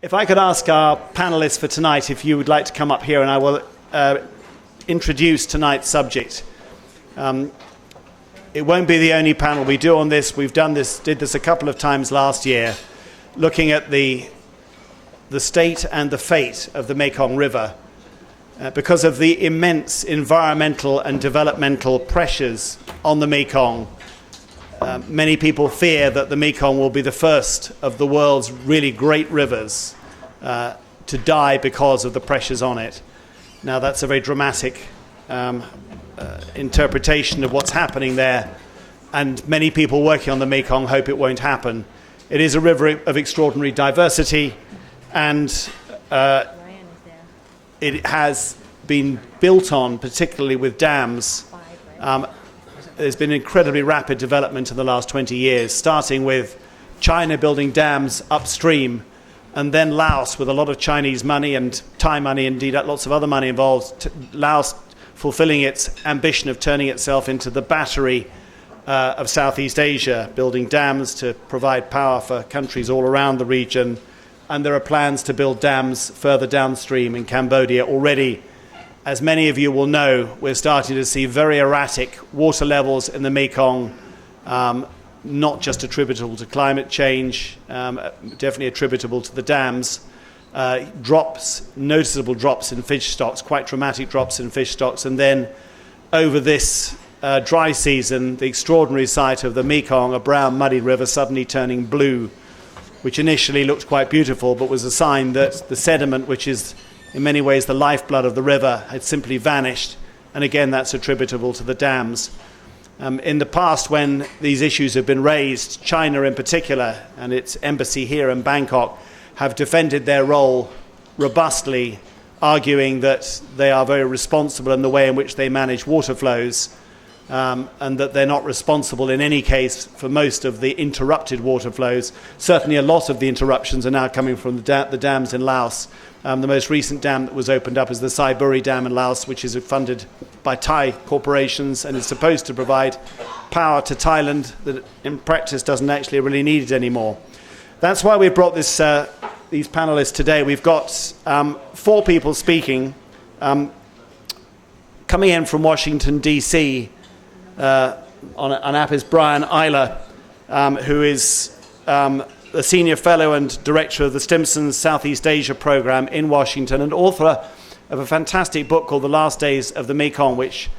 If I could ask our panelists for tonight if you would like to come up here, and I will introduce tonight's subject. It won't be the only panel we do on this. We've did this a couple of times last year, looking at the state and the fate of the Mekong River because of the immense environmental and developmental pressures on the Mekong. Many people fear that the Mekong will be the first of the world's really great rivers to die because of the pressures on it. Now, that's a very dramatic interpretation of what's happening there, and many people working on the Mekong hope it won't happen. It is a river of extraordinary diversity, and it has been built on, particularly with dams. There's been incredibly rapid development in the last 20 years, starting with China building dams upstream, and then Laos, with a lot of Chinese money and Thai money, indeed lots of other money involved, Laos fulfilling its ambition of turning itself into the battery of Southeast Asia, building dams to provide power for countries all around the region. And there are plans to build dams further downstream in Cambodia already. As many of you will know, we're starting to see very erratic water levels in the Mekong, not just attributable to climate change, definitely attributable to the dams. Noticeable drops in fish stocks, quite dramatic drops in fish stocks. And then over this dry season, the extraordinary sight of the Mekong, a brown muddy river suddenly turning blue, which initially looked quite beautiful, but was a sign that the sediment, which is in many ways the lifeblood of the river, had simply vanished. And again, that's attributable to the dams. In the past, when these issues have been raised, China in particular, and its embassy here in Bangkok, have defended their role robustly, arguing that they are very responsible in the way in which they manage water flows, and that they're not responsible in any case for most of the interrupted water flows. Certainly a lot of the interruptions are now coming from the dams in Laos. The most recent dam that was opened up is the Saiburi Dam in Laos, which is funded by Thai corporations and is supposed to provide power to Thailand that in practice doesn't actually really need it anymore. That's why we brought these panelists today. We've got 4 people speaking. Coming in from Washington, D.C., on app is Brian Eyler, who is a senior fellow and director of the Stimson Southeast Asia program in Washington, and author of a fantastic book called The Last Days of the Mekong, which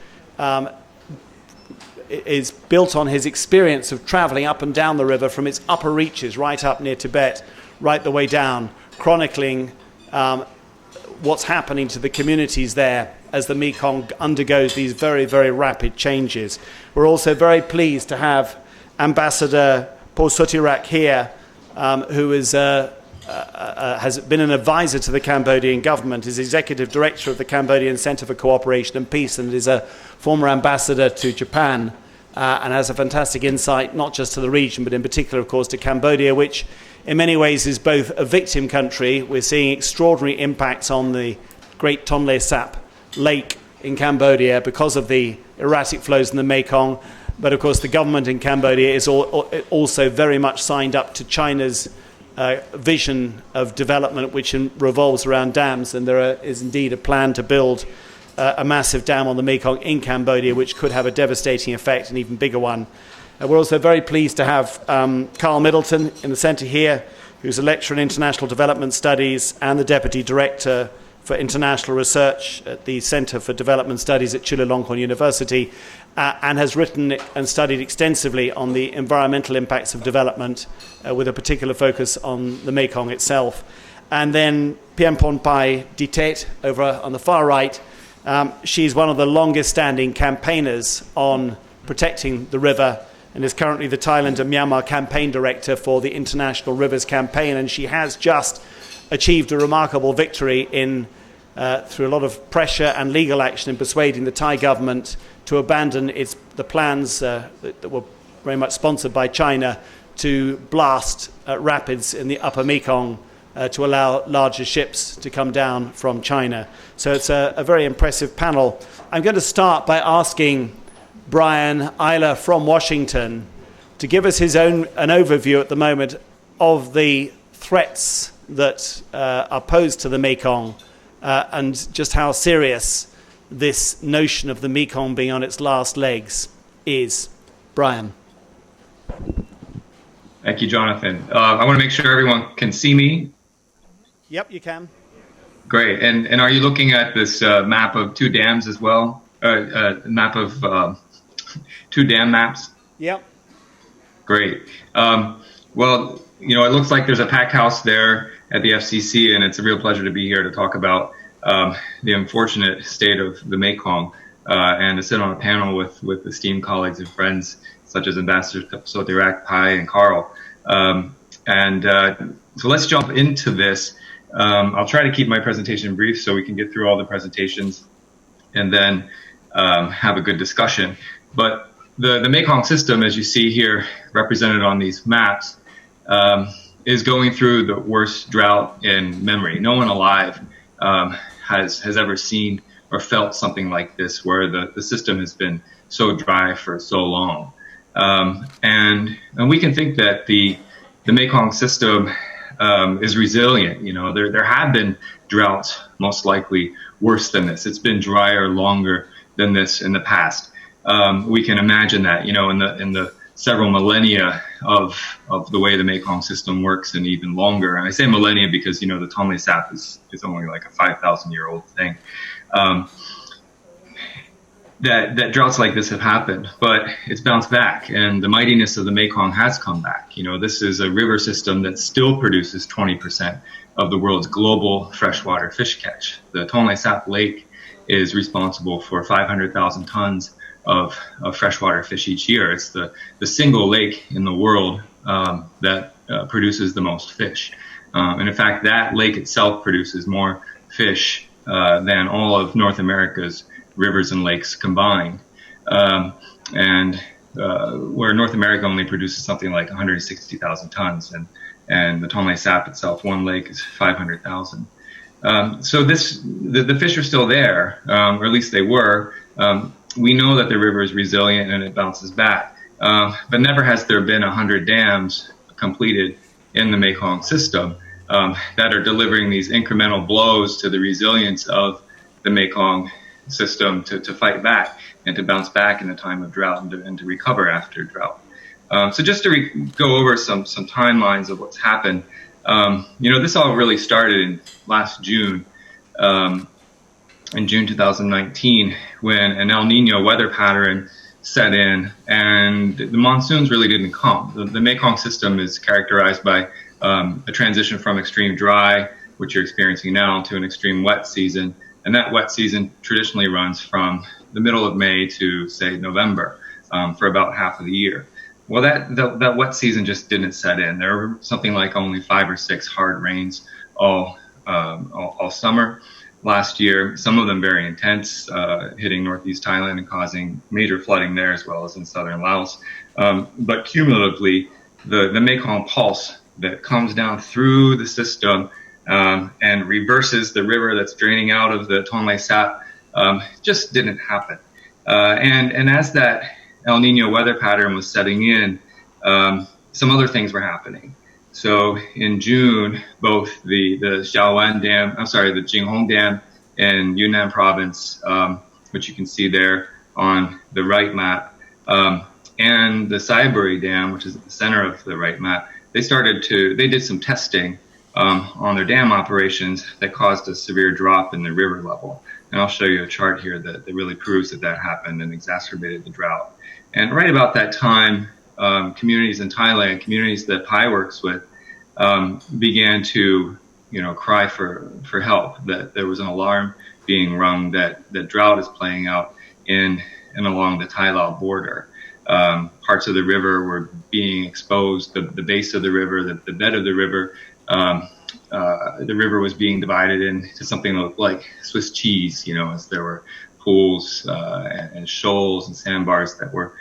is built on his experience of traveling up and down the river from its upper reaches, right up near Tibet, right the way down, chronicling what's happening to the communities there as the Mekong undergoes these very, very rapid changes. We're also very pleased to have Ambassador Paul Sutirak here, who has been an advisor to the Cambodian government, is executive director of the Cambodian Center for Cooperation and Peace, and is a former ambassador to Japan, and has a fantastic insight not just to the region, but in particular, of course, to Cambodia, which in many ways is both a victim country. We're seeing extraordinary impacts on the Great Tonle Sap Lake in Cambodia because of the erratic flows in the Mekong. But of course, the government in Cambodia is also very much signed up to China's vision of development, which revolves around dams. And there is indeed a plan to build a massive dam on the Mekong in Cambodia, which could have a devastating effect, an even bigger one. We're also very pleased to have Carl Middleton in the centre here, who's a lecturer in international development studies and the deputy director for international research at the Centre for Development Studies at Chulalongkorn University, and has written and studied extensively on the environmental impacts of development, with a particular focus on the Mekong itself. And then Pienpon Pai Ditet, over on the far right. She's one of the longest standing campaigners on protecting the river, and is currently the Thailand and Myanmar campaign director for the International Rivers Campaign, and she has just achieved a remarkable victory through a lot of pressure and legal action in persuading the Thai government to abandon the plans that were very much sponsored by China to blast rapids in the upper Mekong to allow larger ships to come down from China. So it's a very impressive panel. I'm going to start by asking Brian Eyler from Washington to give us an overview at the moment of the threats that are posed to the Mekong and just how serious this notion of the Mekong being on its last legs is. Brian. Thank you, Jonathan. I want to make sure everyone can see me. Yep, you can. Great. And are you looking at this map of two dams as well? Map of two dam maps? Yep. Great. Well, it looks like there's a pack house there at the FCC, and it's a real pleasure to be here to talk about the unfortunate state of the Mekong and to sit on a panel with esteemed colleagues and friends such as Ambassadors Sotirak, Pai, and Carl. So let's jump into this. I'll try to keep my presentation brief so we can get through all the presentations and then have a good discussion. But the Mekong system, as you see here represented on these maps, is going through the worst drought in memory. No one alive has ever seen or felt something like this, where the system has been so dry for so long. And we can think that the Mekong system is resilient. There have been droughts most likely worse than this. It's been drier longer than this in the past. We can imagine that, in the several millennia of the way the Mekong system works, and even longer. And I say millennia because, the Tonle Sap is only like a 5,000-year-old thing. That droughts like this have happened, but it's bounced back, and the mightiness of the Mekong has come back. This is a river system that still produces 20% of the world's global freshwater fish catch. The Tonle Sap Lake is responsible for 500,000 tons of freshwater fish each year. It's the single lake in the world that produces the most fish. And in fact, that lake itself produces more fish than all of North America's rivers and lakes combined. Where North America only produces something like 160,000 tons, and the Tonle Sap itself, one lake, is 500,000. So the fish are still there, or at least they were. We know that the river is resilient and it bounces back, but never has there been 100 dams completed in the Mekong system that are delivering these incremental blows to the resilience of the Mekong system to fight back and to bounce back in the time of drought and to recover after drought. So just to go over some timelines of what's happened, this all really started in last June, in June 2019, when an El Nino weather pattern set in and the monsoons really didn't come. The Mekong system is characterized by a transition from extreme dry, which you're experiencing now, to an extreme wet season. And that wet season traditionally runs from the middle of May to, say, November, for about half of the year. Well, that wet season just didn't set in. There were something like only 5 or 6 hard rains all summer last year, some of them very intense, hitting northeast Thailand and causing major flooding there, as well as in southern Laos. But cumulatively, the Mekong pulse that comes down through the system and reverses the river that's draining out of the Tonle Sap just didn't happen. And as that El Nino weather pattern was setting in, some other things were happening. So in June, both the Jinghong Dam in Yunnan province, which you can see there on the right map, and the Saibury Dam, which is at the center of the right map, they did some testing on their dam operations that caused a severe drop in the river level. And I'll show you a chart here that really proves that happened and exacerbated the drought. And right about that time, communities in Thailand, communities that Pai works with, began to, cry for help, that there was an alarm being rung that drought is playing out in and along the Thai-Lao border. Parts of the river were being exposed, the base of the river, the bed of the river. The river was being divided into something like Swiss cheese, as there were pools and shoals and sandbars that were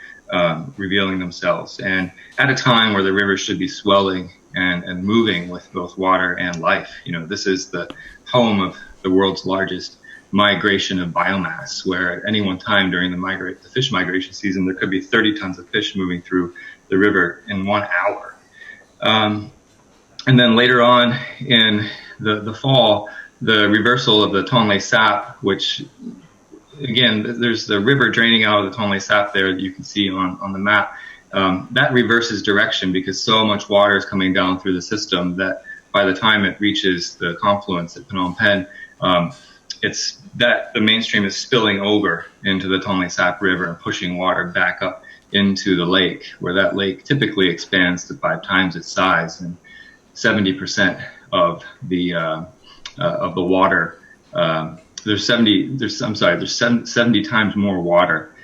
revealing themselves. And at a time where the river should be swelling and moving with both water and life. This is the home of the world's largest migration of biomass, where at any one time during the fish migration season, there could be 30 tons of fish moving through the river in 1 hour. And then later on in the fall, the reversal of the Tonle Sap, which again, there's the river draining out of the Tonle Sap there that you can see on the map. That reverses direction because so much water is coming down through the system that by the time it reaches the confluence at Phnom Penh, it's that the mainstream is spilling over into the Tonle Sap River and pushing water back up into the lake, where that lake typically expands to 5 times its size, and 70% of the water. There's 70 times more water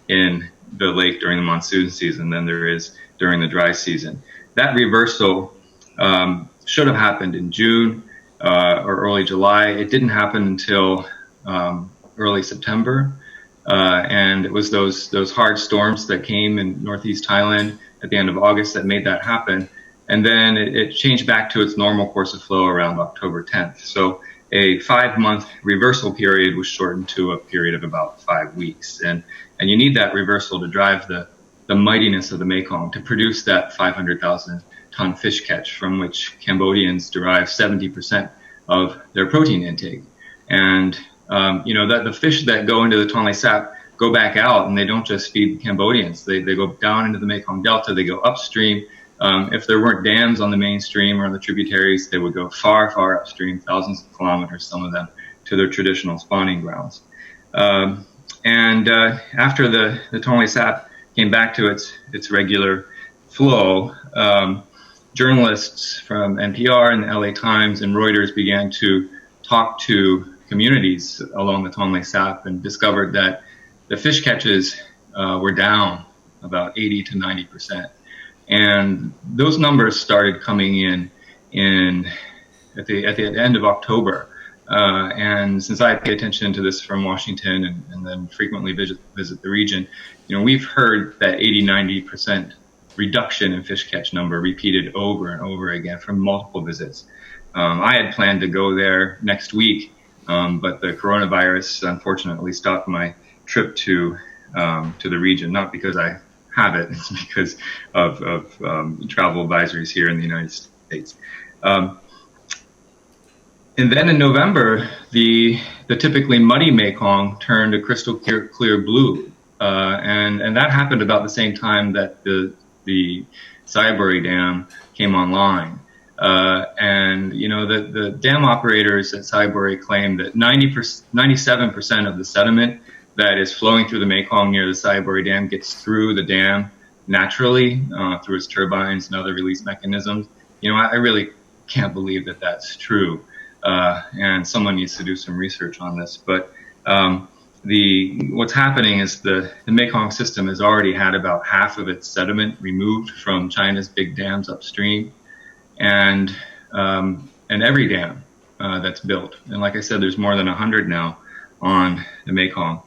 in the lake during the monsoon season than there is during the dry season. That reversal should have happened in June or early July. It didn't happen until early September, and it was those hard storms that came in northeast Thailand at the end of August that made that happen. And then it changed back to its normal course of flow around October 10th. So a 5-month reversal period was shortened to a period of about 5 weeks. And you need that reversal to drive the mightiness of the Mekong, to produce that 500,000 ton fish catch from which Cambodians derive 70% of their protein intake. And, that the fish that go into the Tonle Sap go back out, and they don't just feed the Cambodians. They go down into the Mekong Delta, they go upstream. If there weren't dams on the main stream or on the tributaries, they would go far, far upstream, thousands of kilometers, some of them, to their traditional spawning grounds. After the Tonle Sap came back to its regular flow, journalists from NPR and the LA Times and Reuters began to talk to communities along the Tonle Sap and discovered that the fish catches were down about 80 to 90%. And those numbers started coming in at the end of October. And since I pay attention to this from Washington and then frequently visit the region, we've heard that 80-90% reduction in fish catch number repeated over and over again from multiple visits. I had planned to go there next week, but the coronavirus unfortunately stopped my trip to the region, not because I have it, it's because of travel advisories here in the United States. And then in November, the typically muddy Mekong turned a crystal clear blue, and that happened about the same time that the Saibai Dam came online. And the dam operators at Saibai claim that 97% of the sediment that is flowing through the Mekong near the Saibai Dam gets through the dam naturally through its turbines and other release mechanisms. I really can't believe that that's true, and someone needs to do some research on this. But what's happening is the Mekong system has already had about half of its sediment removed from China's big dams upstream, and every dam that's built, and like I said, there's more than 100 now on the Mekong.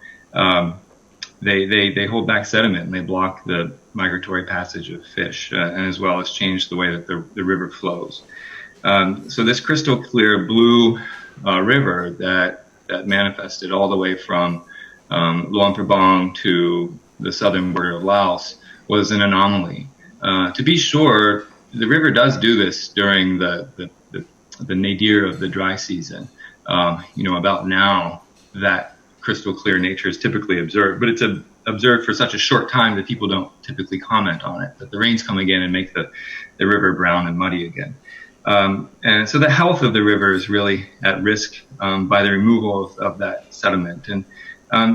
They hold back sediment and they block the migratory passage of fish, and as well as change the way that the river flows. So this crystal clear blue river that manifested all the way from Luang Prabang to the southern border of Laos was an anomaly. To be sure, the river does do this during the nadir of the dry season. About now, that crystal clear nature is typically observed, but it's observed for such a short time that people don't typically comment on it, that the rains come again and make the river brown and muddy again. And so the health of the river is really at risk by the removal of that sediment. And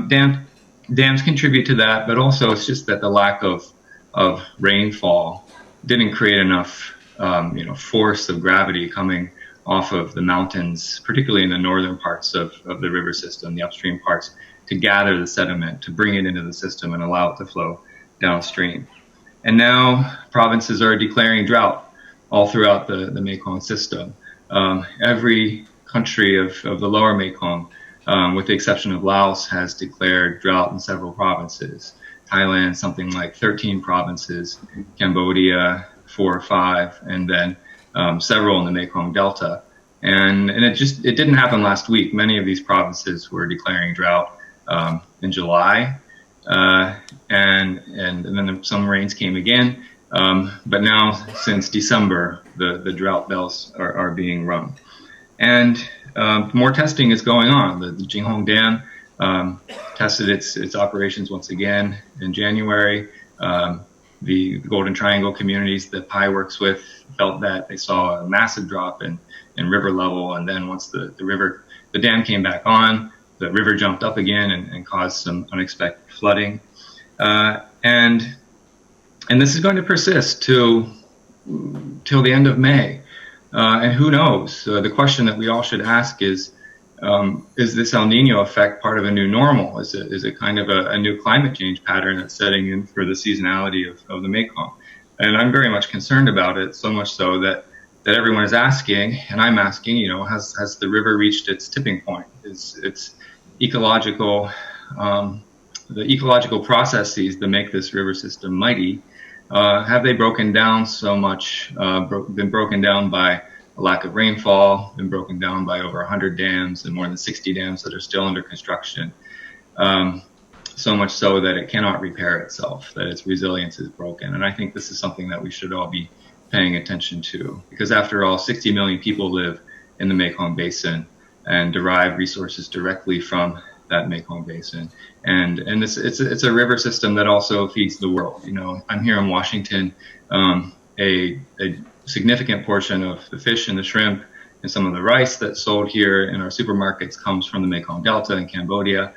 dams contribute to that, but also it's just that the lack of rainfall didn't create enough force of gravity coming off of the mountains, particularly in the northern parts of the river system, the upstream parts, to gather the sediment, to bring it into the system and allow it to flow downstream. And now provinces are declaring drought all throughout the Mekong system. Every country of the lower Mekong, with the exception of Laos, has declared drought in several provinces. Thailand, something like 13 provinces, Cambodia, 4 or 5, and then several in the Mekong Delta. And it didn't happen last week. Many of these provinces were declaring drought in July, and then some rains came again. But now, since December, the drought bells are being rung. And more testing is going on. The Jinghong Dam tested its operations once again in January. The Golden Triangle communities that PI works with felt that they saw a massive drop in river level, and then once the dam came back on, the river jumped up again and caused some unexpected flooding. And this is going to persist till the end of May. And who knows? The question that we all should ask is this El Nino effect part of a new normal? Is it kind of a new climate change pattern that's setting in for the seasonality of the Mekong? And I'm very much concerned about it, so much so that everyone is asking, and I'm asking, has the river reached its tipping point? Is its ecological, the ecological processes that make this river system mighty, have they broken down so much, been broken down by a lack of rainfall, been broken down by over 100 dams and more than 60 dams that are still under construction, so much so that it cannot repair itself, that its resilience is broken. And I think this is something that we should all be paying attention to, because after all, 60 million people live in the Mekong Basin and derive resources directly from that Mekong Basin. And it's a river system that also feeds the world. I'm here in Washington. A significant portion of the fish and the shrimp and some of the rice that's sold here in our supermarkets comes from the Mekong Delta in Cambodia.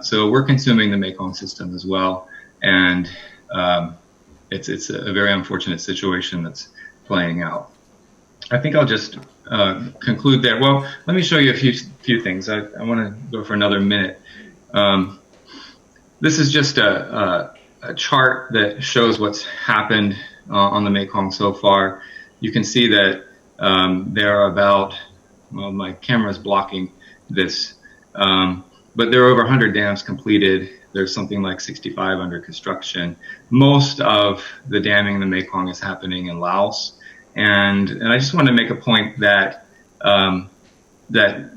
So we're consuming the Mekong system as well. And it's a very unfortunate situation that's playing out. I think I'll just conclude there. Well, let me show you a few things. I want to go for another minute. This is just a chart that shows what's happened on the Mekong so far. You can see that there are about, well, my camera's blocking this, but there are over 100 dams completed. There's something like 65 under construction. Most of the damming in the Mekong is happening in Laos. And I just want to make a point that that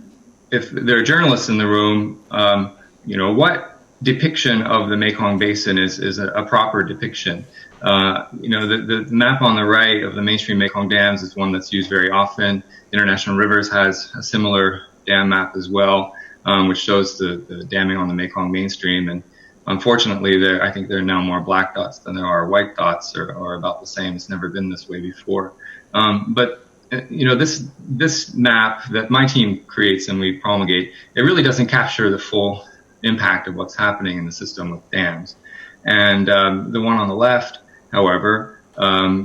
if there are journalists in the room, what depiction of the Mekong Basin is a proper depiction. The map on the right of the mainstream Mekong dams is one that's used very often. International Rivers has a similar dam map as well, which shows the damming on the Mekong mainstream. And unfortunately, I think there are now more black dots than there are white dots, or about the same. It's never been this way before. But this map that my team creates and we promulgate, it really doesn't capture the full impact of what's happening in the system with dams. And the one on the left, however,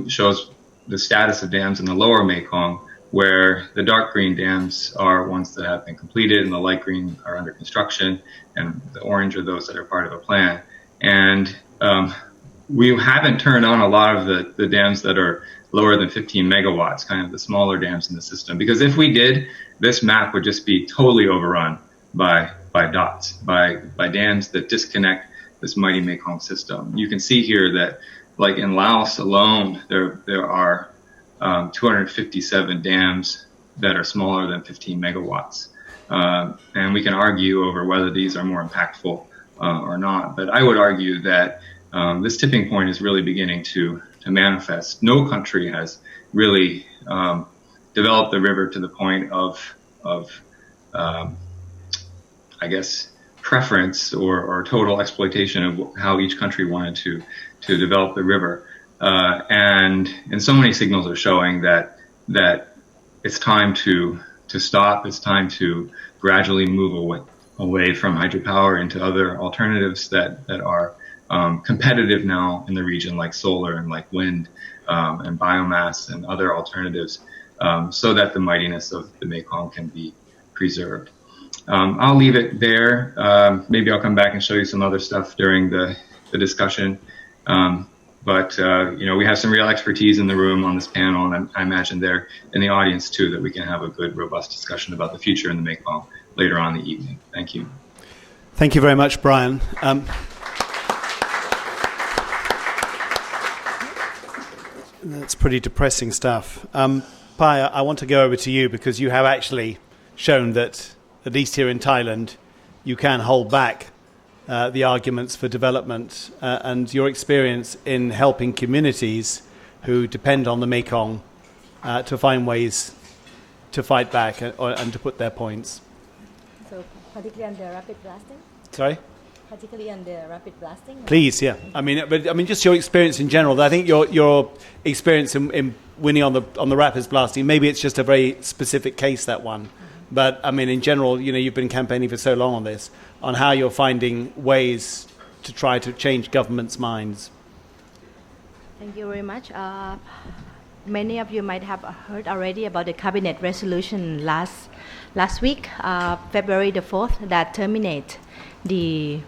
shows the status of dams in the lower Mekong, where the dark green dams are ones that have been completed and the light green are under construction, and the orange are those that are part of a plan. And we haven't turned on a lot of the dams that are lower than 15 megawatts, kind of the smaller dams in the system, because if we did, this map would just be totally overrun by dots, by dams that disconnect this mighty Mekong system. You can see here that, like in Laos alone, there are 257 dams that are smaller than 15 megawatts. And we can argue over whether these are more impactful or not. But I would argue that this tipping point is really beginning to manifest. No country has really developed the river to the point of I guess, preference or total exploitation of how each country wanted to develop the river. And so many signals are showing that it's time to stop. It's time to gradually move away from hydropower into other alternatives that are competitive now in the region, like solar and like wind and biomass and other alternatives, so that the mightiness of the Mekong can be preserved. I'll leave it there. Maybe I'll come back and show you some other stuff during the discussion. But we have some real expertise in the room on this panel, and I imagine they're in the audience too, that we can have a good, robust discussion about the future in the Mekong later on in the evening. Thank you. Thank you very much, Brian. That's pretty depressing stuff. Pai, I want to go over to you because you have actually shown that, at least here in Thailand, you can hold back the arguments for development and your experience in helping communities who depend on the Mekong to find ways to fight back and to put their points. So particularly on the rapid blasting? Sorry? Particularly on the rapid blasting? Please, yeah. I mean, just your experience in general. I think your experience in winning on the rapids blasting, maybe it's just a very specific case, that one. Mm-hmm. But I mean, in general, you've been campaigning for so long on this, on how you're finding ways to try to change governments' minds. Thank you very much. Many of you might have heard already about the cabinet resolution last week, February the 4th, that terminate the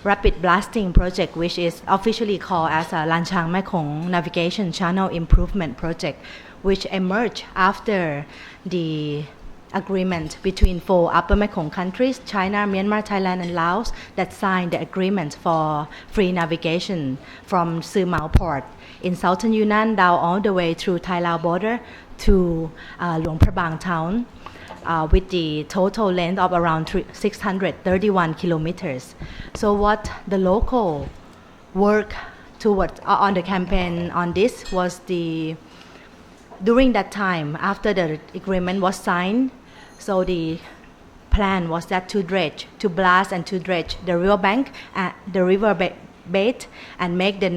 rapid blasting project, which is officially called as a Lan Chang Mekong Navigation Channel Improvement Project, which emerged after the agreement between 4 Upper Mekong countries, China, Myanmar, Thailand, and Laos, that signed the agreement for free navigation from Sư Mao Port in southern Yunnan down all the way through Thai-Lao border to Luang Prabang town, with the total length of around 631 kilometers. So what the local work towards on the campaign on this was during that time, after the agreement was signed, so the plan was that to blast and to dredge the riverbank, the river bed, and make the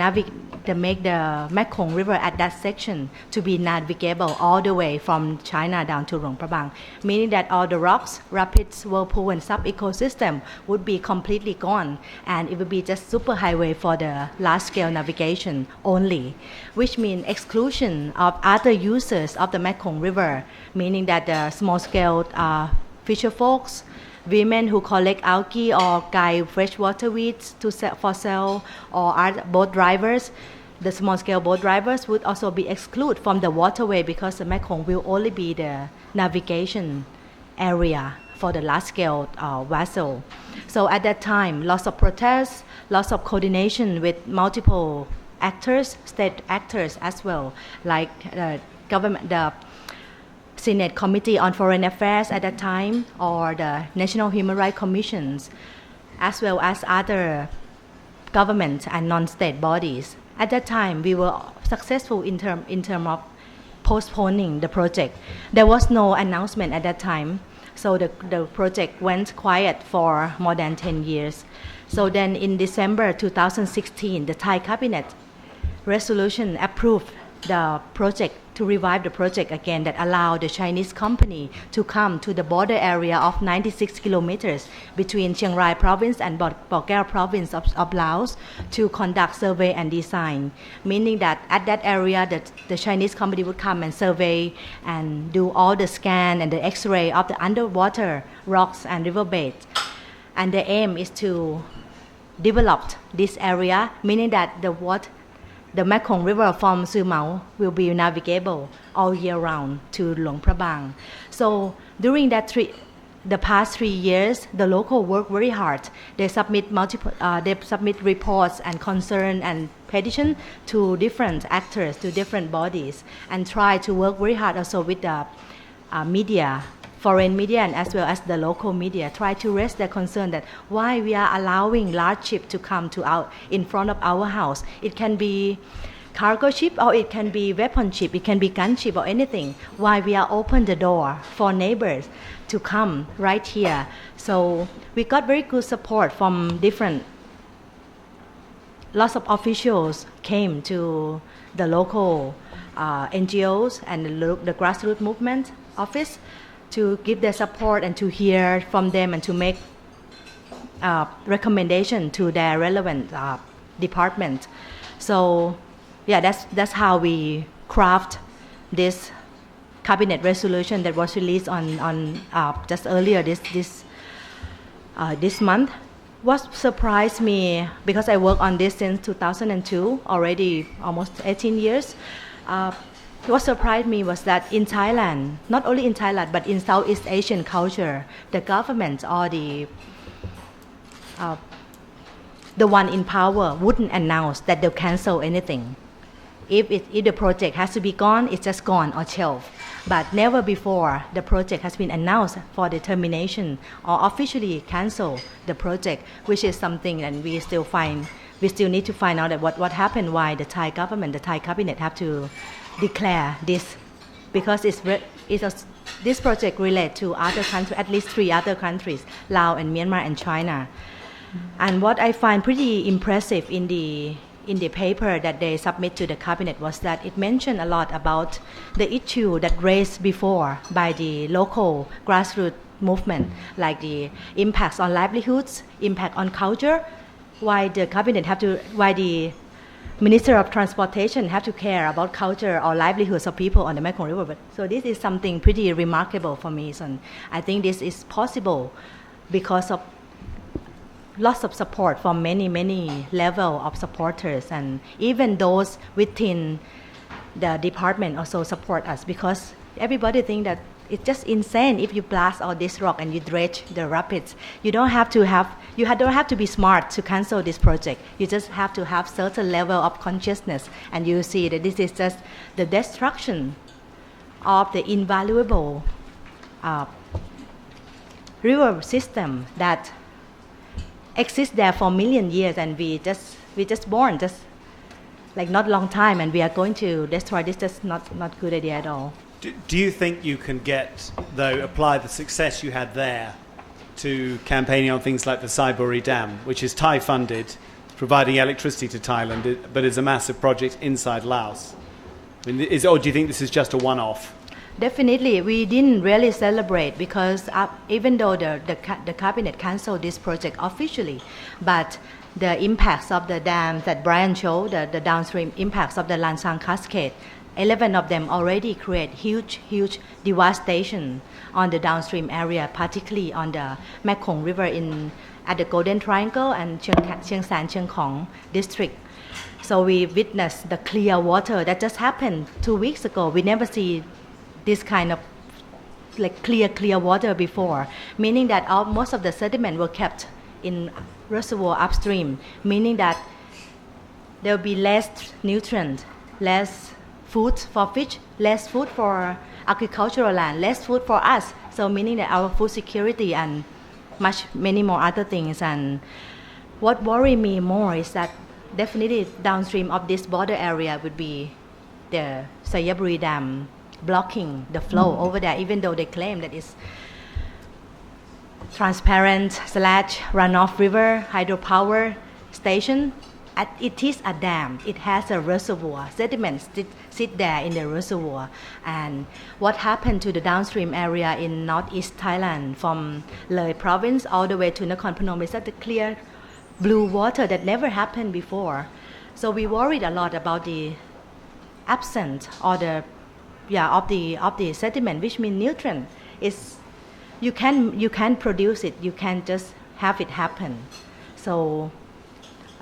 Mekong River at that section to be navigable all the way from China down to Luang Prabang, meaning that all the rocks, rapids, whirlpool, and sub-ecosystem would be completely gone, and it would be just super highway for the large-scale navigation only, which means exclusion of other users of the Mekong River, meaning that the small-scale fisher folks, women who collect algae or guide freshwater weeds for sale, or boat drivers. The small-scale boat drivers would also be excluded from the waterway because the Mekong will only be the navigation area for the large-scale vessel. So at that time, lots of protests, lots of coordination with multiple actors, state actors as well, like government, the Senate Committee on Foreign Affairs at that time, or the National Human Rights Commissions, as well as other government and non-state bodies. At that time, we were successful in term of postponing the project. There was no announcement at that time, so the project went quiet for more than 10 years. So then in December 2016, the Thai cabinet resolution approved the project, to revive the project again, that allowed the Chinese company to come to the border area of 96 kilometers between Chiang Rai province and Bokeo province of Laos to conduct survey and design, meaning that at that area that the Chinese company would come and survey and do all the scan and the x-ray of the underwater rocks and riverbeds. And the aim is to develop this area, meaning that the Mekong River from Sư Mao will be navigable all year round to Luang Prabang. So during the past 3 years, the local work very hard. They submit reports and concern and petition to different actors, to different bodies, and try to work very hard also with the media, foreign media, and as well as the local media, try to raise their concern that why we are allowing large ships to come in front of our house. It can be cargo ship, or it can be weapon ship, it can be gun ship, or anything. Why we are open the door for neighbors to come right here. So we got very good support from lots of officials came to the local NGOs and the Grassroots movement office to give their support and to hear from them and to make recommendation to their relevant department. So yeah, that's how we craft this cabinet resolution that was released on just earlier this month. What surprised me, because I worked on this since 2002, already almost 18 years. What surprised me was that in Thailand, not only in Thailand, but in Southeast Asian culture, the government or the one in power wouldn't announce that they'll cancel anything. If the project has to be gone, it's just gone or shelved. but never before the project has been announced for the termination or officially cancel the project, which is something that we still need to find out that what happened, why the Thai government, the Thai cabinet have to declare this, because this project relates to other countries, at least 3 other countries, Laos and Myanmar and China. And what I find pretty impressive in the paper that they submit to the cabinet was that it mentioned a lot about the issue that raised before by the local grassroots movement, like the impacts on livelihoods, impact on culture, why the Minister of Transportation have to care about culture or livelihoods of people on the Mekong River. So this is something pretty remarkable for me. So I think this is possible because of lots of support from many level of supporters, and even those within the department also support us, because everybody think that it's just insane if you blast all this rock and you dredge the rapids. You don't have to be smart to cancel this project. You just have to have certain level of consciousness, and you see that this is just the destruction of the invaluable river system that exists there for million years, and we just born just like not long time, and we are going to destroy this. Just not good idea at all. Do you think you can apply the success you had there to campaigning on things like the Saiburi Dam, which is Thai funded, providing electricity to Thailand, but is a massive project inside Laos? I mean, or do you think this is just a one-off? Definitely, we didn't really celebrate because even though the cabinet canceled this project officially, but the impacts of the dams that Brian showed, the downstream impacts of the Lansang Cascade, 11 of them already create huge devastation on the downstream area, particularly on the Mekong River at the Golden Triangle and Chiang San Chiang Khong district. So we witnessed the clear water that just happened 2 weeks ago. We never see this kind of like clear water before, meaning that most of the sediment were kept in reservoir upstream, meaning that there will be less nutrient, less food for fish, less food for agricultural land, less food for us. So meaning that our food security and many more other things. And what worries me more is that definitely downstream of this border area would be the Sayaburi Dam blocking the flow over there, even though they claim that it's transparent / runoff river hydropower station. It is a dam. It has a reservoir. Sediments sit there in the reservoir. And what happened to the downstream area in northeast Thailand from Leh province all the way to Nakhon Phanom is that the clear blue water that never happened before. So we worried a lot about the absence or of the sediment, which means nutrient. You can produce it. You can just have it happen. So.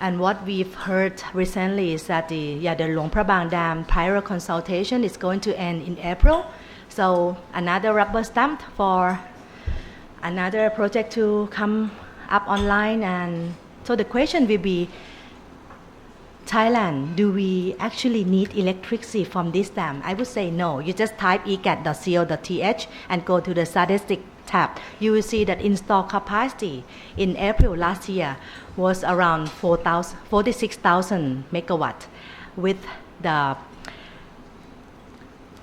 And what we've heard recently is that the Luang Prabang Dam prior consultation is going to end in April. So another rubber stamp for another project to come up online. And so the question will be, Thailand, do we actually need electricity from this dam? I would say no. You just type ecat.co.th and go to the statistic tab. You will see that installed capacity in April last year was around 46,000 megawatt, with the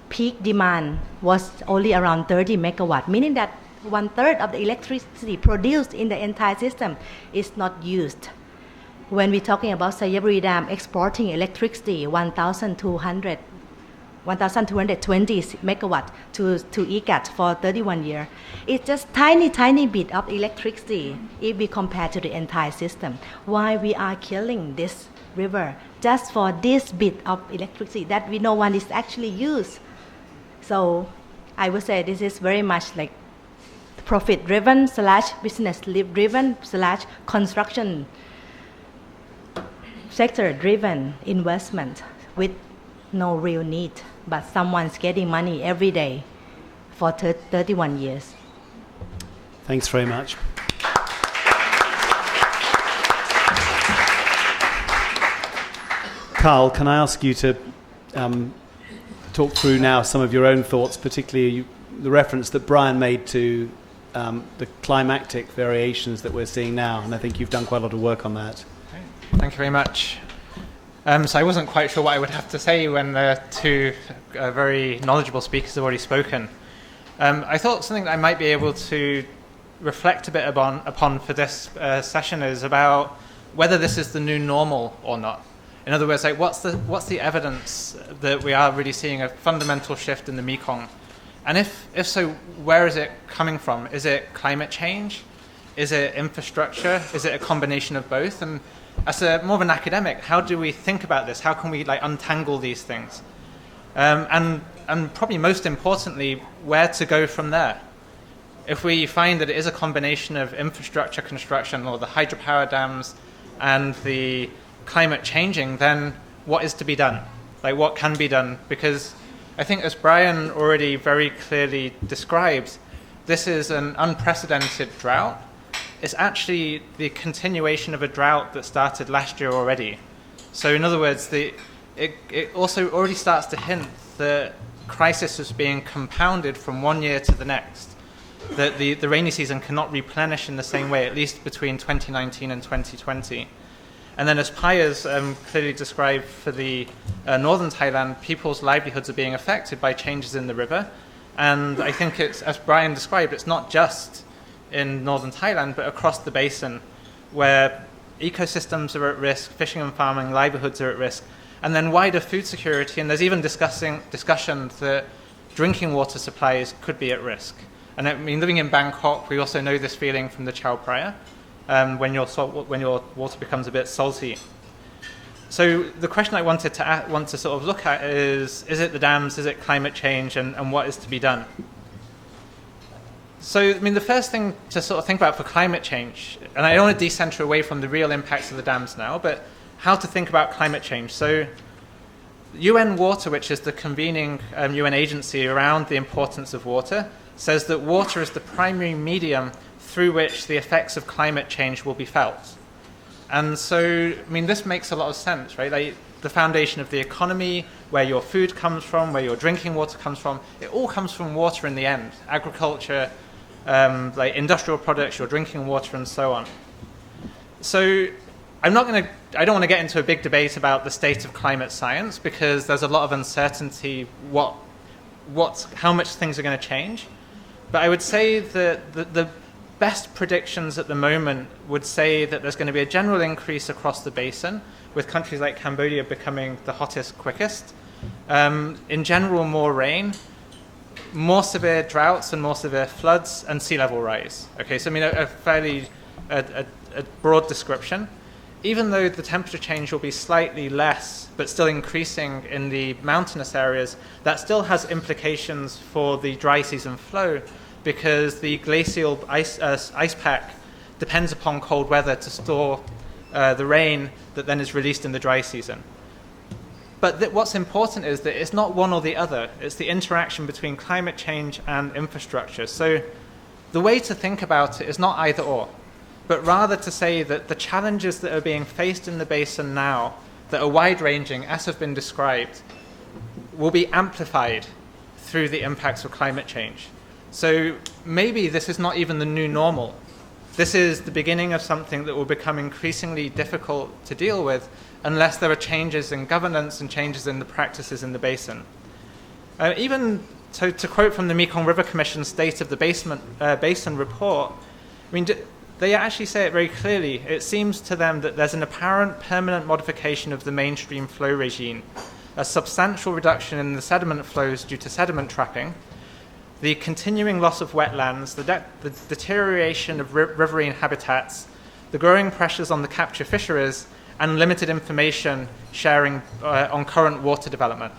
peak demand was only around 30 megawatt, meaning that 1/3 of the electricity produced in the entire system is not used. When we're talking about Sayaburi Dam exporting electricity 1,220 megawatt to EGAT for 31 years, it's just tiny bit of electricity if we compare to the entire system. Why we are killing this river just for this bit of electricity that no one is actually used? So I would say this is very much like profit driven / business driven / construction sector driven investment with no real need, but someone's getting money every day for 31 years. Thanks very much. Carl, can I ask you to talk through now some of your own thoughts, particularly the reference that Brian made to the climatic variations that we're seeing now, and I think you've done quite a lot of work on that. Thank you very much. So I wasn't quite sure what I would have to say when the two very knowledgeable speakers have already spoken. I thought something that I might be able to reflect a bit upon for this session is about whether this is the new normal or not. In other words, like what's the evidence that we are really seeing a fundamental shift in the Mekong? And if so, where is it coming from? Is it climate change? Is it infrastructure? Is it a combination of both? And as more of an academic, how do we think about this? How can we untangle these things? And probably most importantly, where to go from there? If we find that it is a combination of infrastructure construction or the hydropower dams and the climate changing, then what is to be done? What can be done? Because I think, as Brian already very clearly described, this is an unprecedented drought. It's actually the continuation of a drought that started last year already. So in other words, it also already starts to hint that crisis is being compounded from one year to the next, that the rainy season cannot replenish in the same way, at least between 2019 and 2020. And then, as Pai has clearly described for the northern Thailand, people's livelihoods are being affected by changes in the river. And I think it's, as Brian described, it's not just in northern Thailand, but across the basin, where ecosystems are at risk, fishing and farming livelihoods are at risk, and then wider food security. And there's even discussion that drinking water supplies could be at risk. And I mean, living in Bangkok, we also know this feeling from the Chao Phraya, when your water becomes a bit salty. So the question I want to sort of look at is it the dams, is it climate change, and what is to be done? So, I mean, the first thing to sort of think about for climate change, and I don't want to decenter away from the real impacts of the dams now, but how to think about climate change. So UN Water, which is the convening UN agency around the importance of water, says that water is the primary medium through which the effects of climate change will be felt. And so, I mean, this makes a lot of sense, right? The foundation of the economy, where your food comes from, where your drinking water comes from, it all comes from water in the end. Agriculture, industrial products, your drinking water, and so on. So I don't want to get into a big debate about the state of climate science, because there's a lot of uncertainty how much things are going to change. But I would say that the best predictions at the moment would say that there's going to be a general increase across the basin, with countries like Cambodia becoming the hottest quickest. In general, more rain, more severe droughts and more severe floods, and sea level rise. Okay, so I mean a fairly broad description. Even though the temperature change will be slightly less, but still increasing in the mountainous areas, that still has implications for the dry season flow, because the glacial ice pack depends upon cold weather to store the rain that then is released in the dry season. But what's important is that it's not one or the other. It's the interaction between climate change and infrastructure. So the way to think about it is not either or, but rather to say that the challenges that are being faced in the basin now, that are wide-ranging, as have been described, will be amplified through the impacts of climate change. So maybe this is not even the new normal. This is the beginning of something that will become increasingly difficult to deal with unless there are changes in governance and changes in the practices in the basin. Even to quote from the Mekong River Commission's State of the Basin report, I mean, they actually say it very clearly. It seems to them that there's an apparent permanent modification of the mainstream flow regime, a substantial reduction in the sediment flows due to sediment trapping, the continuing loss of wetlands, the deterioration of riverine habitats, the growing pressures on the capture fisheries, and limited information sharing on current water development.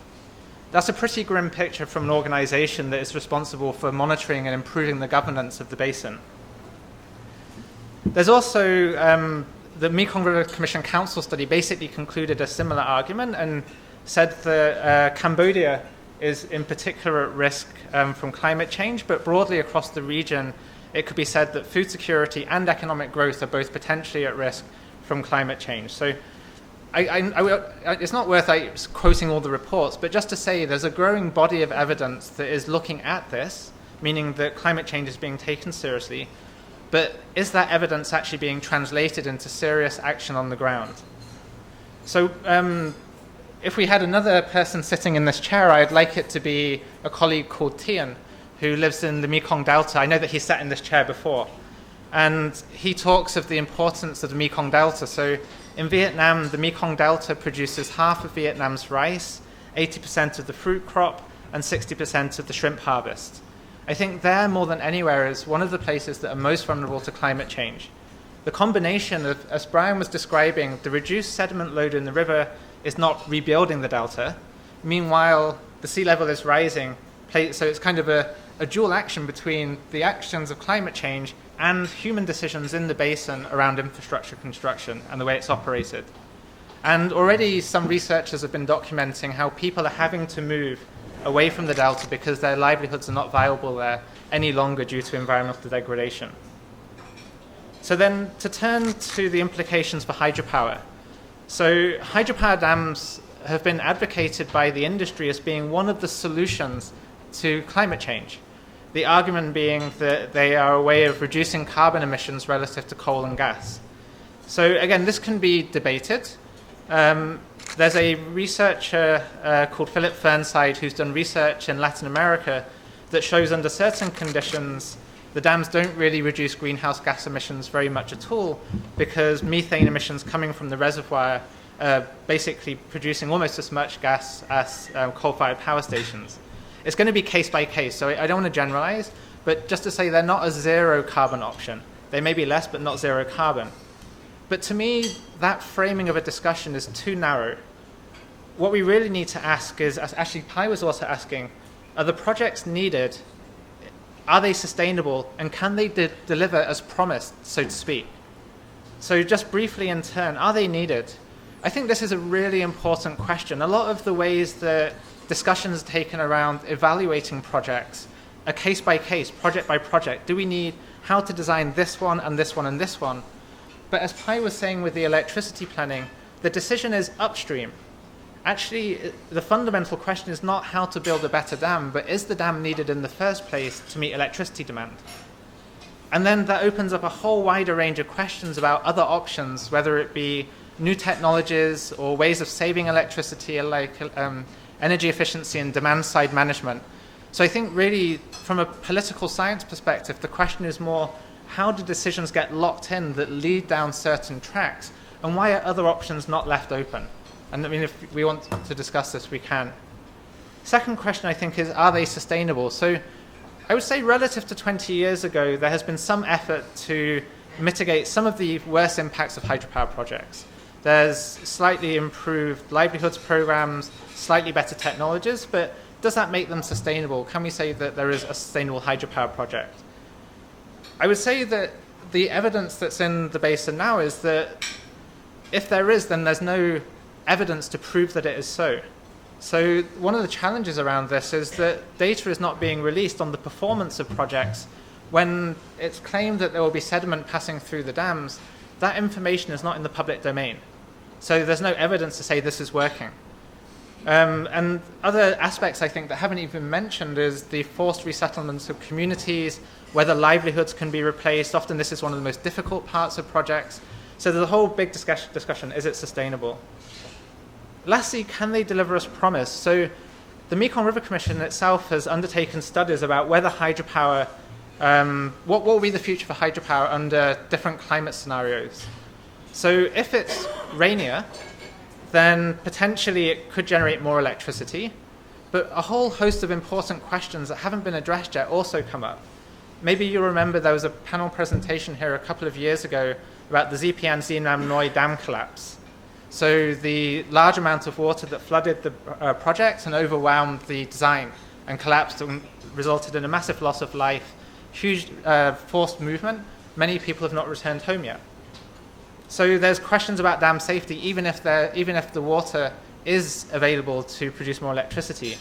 That's a pretty grim picture from an organization that is responsible for monitoring and improving the governance of the basin. There's also the Mekong River Commission Council study basically concluded a similar argument and said that Cambodia is in particular at risk from climate change, but broadly across the region, it could be said that food security and economic growth are both potentially at risk from climate change. So it's not worth quoting all the reports, but just to say there's a growing body of evidence that is looking at this, meaning that climate change is being taken seriously, but is that evidence actually being translated into serious action on the ground? So if we had another person sitting in this chair, I'd like it to be a colleague called Tian, who lives in the Mekong Delta. I know that he sat in this chair before. And he talks of the importance of the Mekong Delta. So in Vietnam, the Mekong Delta produces half of Vietnam's rice, 80% of the fruit crop, and 60% of the shrimp harvest. I think there, more than anywhere, is one of the places that are most vulnerable to climate change. The combination of, as Brian was describing, the reduced sediment load in the river is not rebuilding the delta. Meanwhile, the sea level is rising. So it's kind of a dual action between the actions of climate change and human decisions in the basin around infrastructure construction and the way it's operated. And already some researchers have been documenting how people are having to move away from the delta because their livelihoods are not viable there any longer due to environmental degradation. So then to turn to the implications for hydropower. So hydropower dams have been advocated by the industry as being one of the solutions to climate change. The argument being that they are a way of reducing carbon emissions relative to coal and gas. So again, this can be debated. There's a researcher called Philip Fernside who's done research in Latin America that shows under certain conditions the dams don't really reduce greenhouse gas emissions very much at all because methane emissions coming from the reservoir are basically producing almost as much gas as coal-fired power stations. It's going to be case by case, so I don't want to generalize, but just to say they're not a zero carbon option. They may be less, but not zero carbon. But to me, that framing of a discussion is too narrow. What we really need to ask is, as Ashley Pye was also asking, are the projects needed? Are they sustainable? And can they deliver as promised, so to speak? So just briefly in turn, are they needed? I think this is a really important question. A lot of the ways that discussions taken around evaluating projects are case by case, project by project. Do we need how to design this one and this one and this one? But as Pai was saying with the electricity planning, the decision is upstream. Actually, the fundamental question is not how to build a better dam, but is the dam needed in the first place to meet electricity demand? And then that opens up a whole wider range of questions about other options, whether it be new technologies or ways of saving electricity like energy efficiency and demand-side management. So I think really, from a political science perspective, the question is more, how do decisions get locked in that lead down certain tracks? And why are other options not left open? And I mean, if we want to discuss this, we can. Second question, I think, is, are they sustainable? So I would say relative to 20 years ago, there has been some effort to mitigate some of the worst impacts of hydropower projects. There's slightly improved livelihoods programs, slightly better technologies, but does that make them sustainable? Can we say that there is a sustainable hydropower project? I would say that the evidence that's in the basin now is that if there is, then there's no evidence to prove that it is so. So one of the challenges around this is that data is not being released on the performance of projects. When it's claimed that there will be sediment passing through the dams, that information is not in the public domain. So there's no evidence to say this is working. And other aspects, I think, that haven't even mentioned is the forced resettlements of communities, whether livelihoods can be replaced. Often this is one of the most difficult parts of projects. So there's a whole big discussion, is it sustainable? Lastly, can they deliver as promised? So the Mekong River Commission itself has undertaken studies about whether hydropower, what will be the future for hydropower under different climate scenarios. So if it's rainier, then potentially it could generate more electricity. But a whole host of important questions that haven't been addressed yet also come up. Maybe you remember there was a panel presentation here a couple of years ago about the Zipian Zinam Noi dam collapse. So the large amount of water that flooded the project and overwhelmed the design and collapsed and resulted in a massive loss of life, huge forced movement. Many people have not returned home yet. So there's questions about dam safety, even if the water is available to produce more electricity.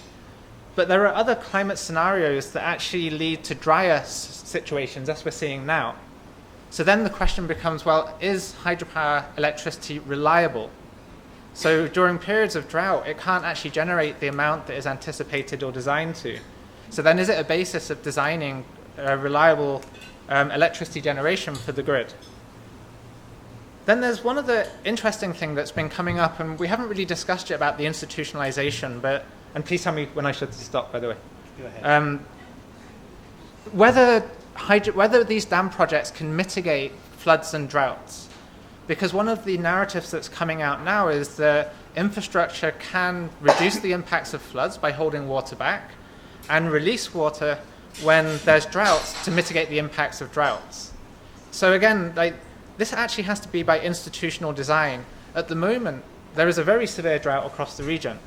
But there are other climate scenarios that actually lead to drier situations, as we're seeing now. So then the question becomes, well, is hydropower electricity reliable? So during periods of drought, it can't actually generate the amount that is anticipated or designed to. So then is it a basis of designing a reliable electricity generation for the grid? Then there's one other interesting thing that's been coming up, and we haven't really discussed yet about the institutionalization, and please tell me when I should stop, by the way. Go ahead. Whether these dam projects can mitigate floods and droughts. Because one of the narratives that's coming out now is that infrastructure can reduce the impacts of floods by holding water back and release water when there's droughts to mitigate the impacts of droughts. So again, this actually has to be by institutional design. At the moment, there is a very severe drought across the region.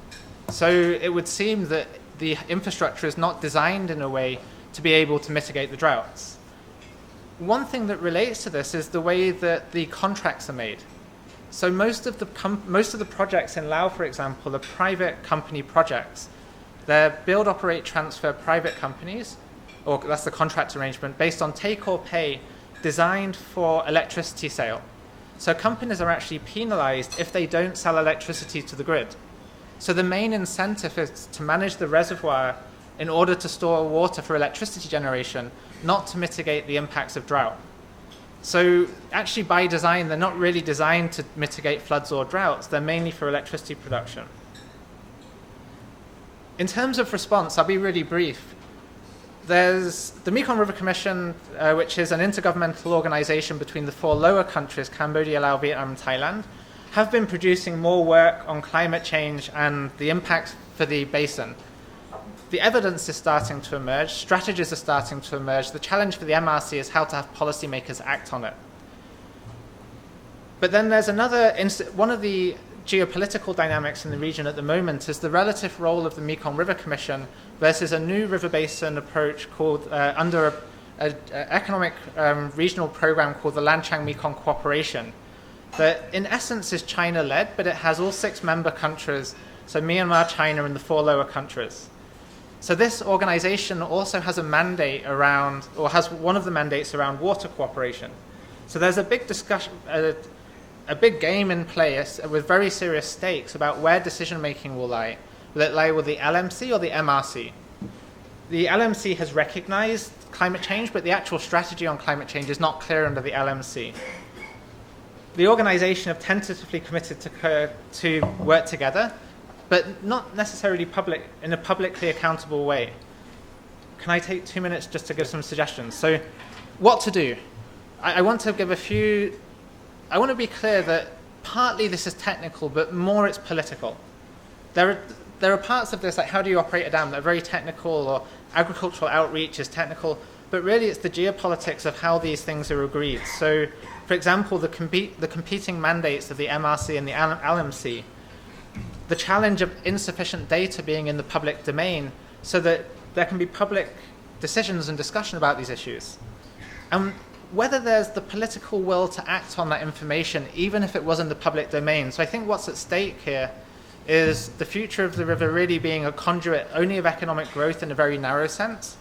So it would seem that the infrastructure is not designed in a way to be able to mitigate the droughts. One thing that relates to this is the way that the contracts are made. So most of the projects in Laos, for example, are private company projects. They're build, operate, transfer private companies, or that's the contract arrangement, based on take or pay, designed for electricity sale. So companies are actually penalized if they don't sell electricity to the grid. So the main incentive is to manage the reservoir in order to store water for electricity generation, not to mitigate the impacts of drought. So actually by design, they're not really designed to mitigate floods or droughts, they're mainly for electricity production. In terms of response, I'll be really brief. There's the Mekong River Commission, which is an intergovernmental organization between the 4 lower countries, Cambodia, Laos, Vietnam, and Thailand, have been producing more work on climate change and the impacts for the basin. The evidence is starting to emerge, strategies are starting to emerge. The challenge for the MRC is how to have policymakers act on it. But then there's one of the geopolitical dynamics in the region at the moment is the relative role of the Mekong River Commission versus a new river basin approach called under an economic regional program called the Lanchang Mekong Cooperation, that in essence is China-led, but it has all 6 member countries, so Myanmar, China, and the 4 lower countries. So this organization also has a mandate around, or has one of the mandates around water cooperation. So there's a big discussion, a big game in play with very serious stakes about where decision-making will lie. Will it lie with the LMC or the MRC? The LMC has recognized climate change, but the actual strategy on climate change is not clear under the LMC. The organization have tentatively committed to work together, but not necessarily in a publicly accountable way. Can I take 2 minutes just to give some suggestions? So what to do? I want to give I want to be clear that partly this is technical, but more it's political. There are parts of this, like how do you operate a dam, that are very technical, or agricultural outreach is technical, but really it's the geopolitics of how these things are agreed. So, for example, the competing mandates of the MRC and the LMC, the challenge of insufficient data being in the public domain so that there can be public decisions and discussion about these issues. And whether there's the political will to act on that information, even if it was in the public domain. So I think what's at stake here is the future of the river really being a conduit only of economic growth in a very narrow sense,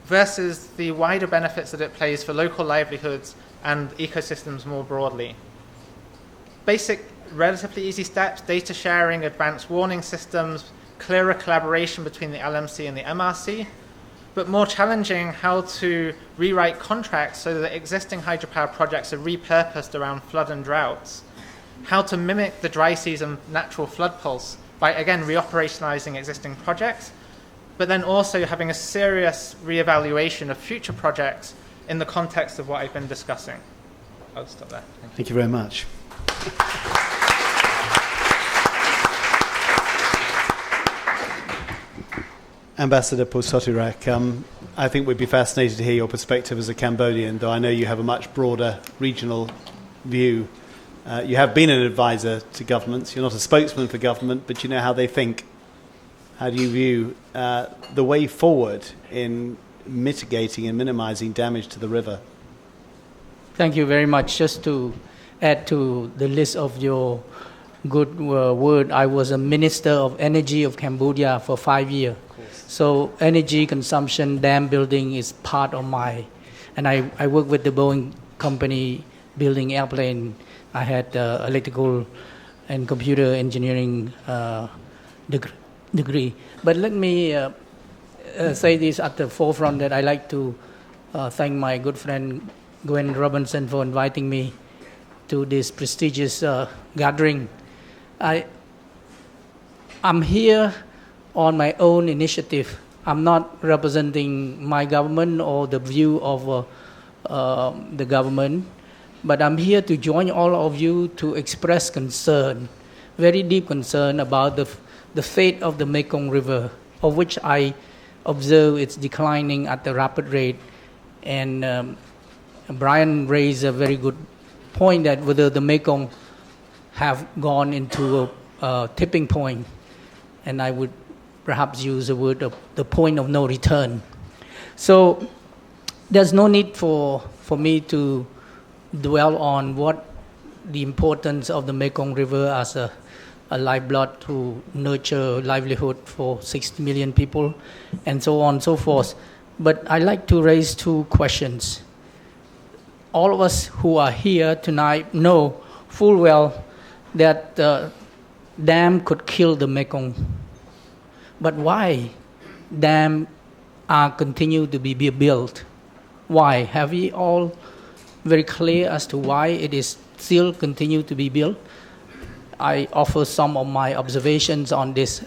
versus the wider benefits that it plays for local livelihoods and ecosystems more broadly. Basic, relatively easy steps: data sharing, advanced warning systems, clearer collaboration between the LMC and the MRC, but more challenging, how to rewrite contracts so that existing hydropower projects are repurposed around flood and droughts, how to mimic the dry season natural flood pulse by, again, reoperationalizing existing projects, but then also having a serious reevaluation of future projects in the context of what I've been discussing. I'll stop there. Thank you very much. Ambassador Posotirak, I think we'd be fascinated to hear your perspective as a Cambodian, though I know you have a much broader regional view. You have been an advisor to governments. You're not a spokesman for government, but you know how they think. How do you view the way forward in mitigating and minimizing damage to the river? Thank you very much. Just to add to the list of your good word, I was a Minister of Energy of Cambodia for 5 years. So energy consumption, dam building is part of and I work with the Boeing company building airplane. I had electrical and computer engineering degree. But let me say this at the forefront that I like to thank my good friend Gwen Robinson for inviting me to this prestigious gathering. I'm here on my own initiative. I'm not representing my government or the view of the government, but I'm here to join all of you to express concern, very deep concern about the fate of the Mekong River, of which I observe it's declining at a rapid rate. And Brian raised a very good point that whether the Mekong have gone into a tipping point, and I would perhaps use the word of the point of no return. So there's no need for me to dwell on what the importance of the Mekong River as a lifeblood to nurture livelihood for 60 million people, and so on and so forth. But I'd like to raise two questions. All of us who are here tonight know full well that the dam could kill the Mekong. But why dams are continue to be built? Why? Have we all very clear as to why it is still continue to be built? I offer some of my observations on this.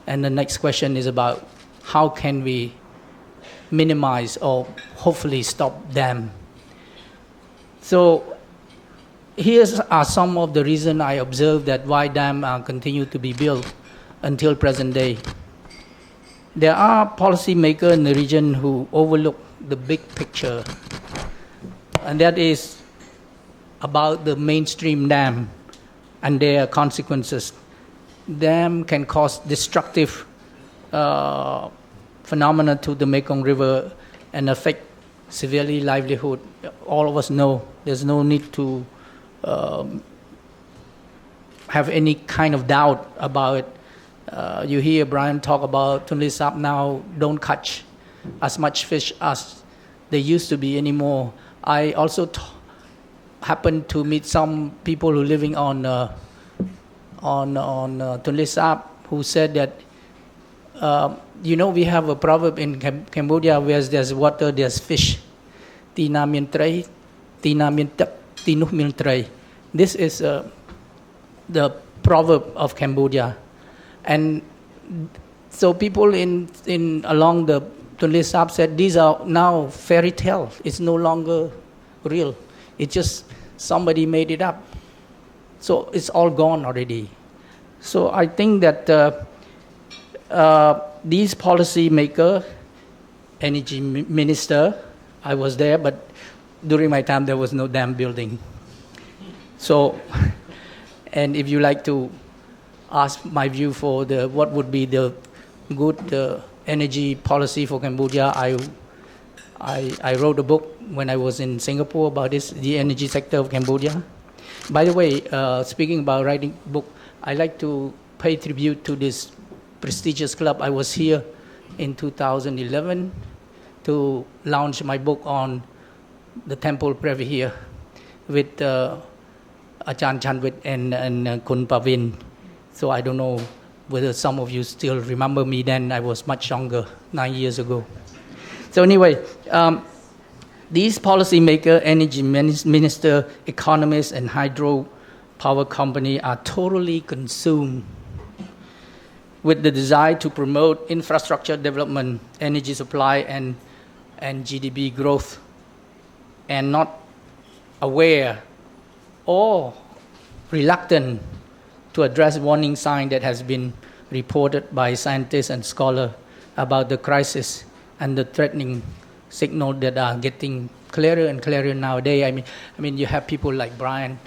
And the next question is about how can we minimize or hopefully stop them. So here are some of the reasons I observe that why dams continue to be built until present day. There are policymakers in the region who overlook the big picture, and that is about the mainstream dam and their consequences. Dam can cause destructive phenomena to the Mekong River and affect severely livelihood. All of us know there's no need to have any kind of doubt about it. You hear Brian talk about Tonle Sap now don't catch as much fish as they used to be anymore. I also happened to meet some people who are living on Tonle Sap who said that we have a proverb in Cambodia where there's water, there's fish. Tina mien trai, tina mien tak, tinuh mien trai. This is the proverb of Cambodia. And so people in along the Tonle Sap said these are now fairy tale. It's no longer real. It's just somebody made it up. So it's all gone already. So I think that these policy maker, energy minister, I was there, but during my time there was no dam building. So, and if you like to ask my view for what would be the good energy policy for Cambodia, I wrote a book when I was in Singapore about this, the energy sector of Cambodia. By the way, speaking about writing book, I like to pay tribute to this prestigious club. I was here in 2011 to launch my book on the temple Previ here with Achan Chanwit and Kun Pavin. So I don't know whether some of you still remember me then. I was much younger, 9 years ago. So anyway, these policymakers, energy minister, economists, and hydro power company are totally consumed with the desire to promote infrastructure development, energy supply, and GDP growth, and not aware or reluctant to address warning sign that has been reported by scientists and scholars about the crisis and the threatening signal that are getting clearer and clearer nowadays. I mean, you have people like Brian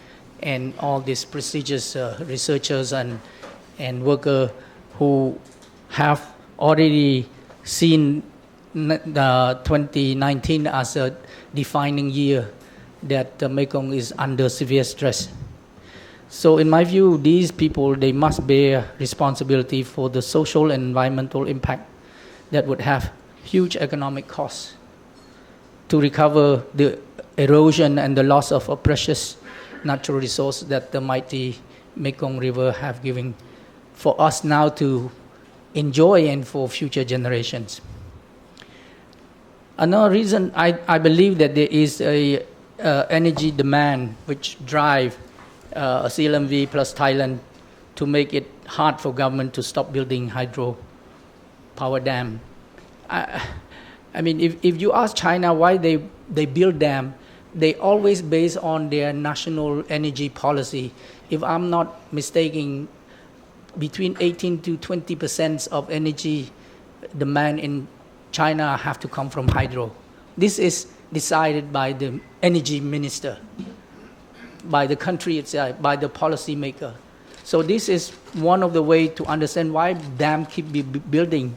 and all these prestigious researchers and workers who have already seen 2019 as a defining year that the Mekong is under severe stress. So in my view, these people, they must bear responsibility for the social and environmental impact that would have huge economic costs to recover the erosion and the loss of a precious natural resource that the mighty Mekong River have given for us now to enjoy and for future generations. Another reason I believe that there is a energy demand which drive CLMV plus Thailand to make it hard for government to stop building hydro power dam. I mean, if you ask China why they build dam, they always based on their national energy policy. If I'm not mistaken, between 18 to 20% of energy demand in China have to come from hydro. This is decided by the energy minister, by the country itself, by the policy maker. So this is one of the ways to understand why dam keep building.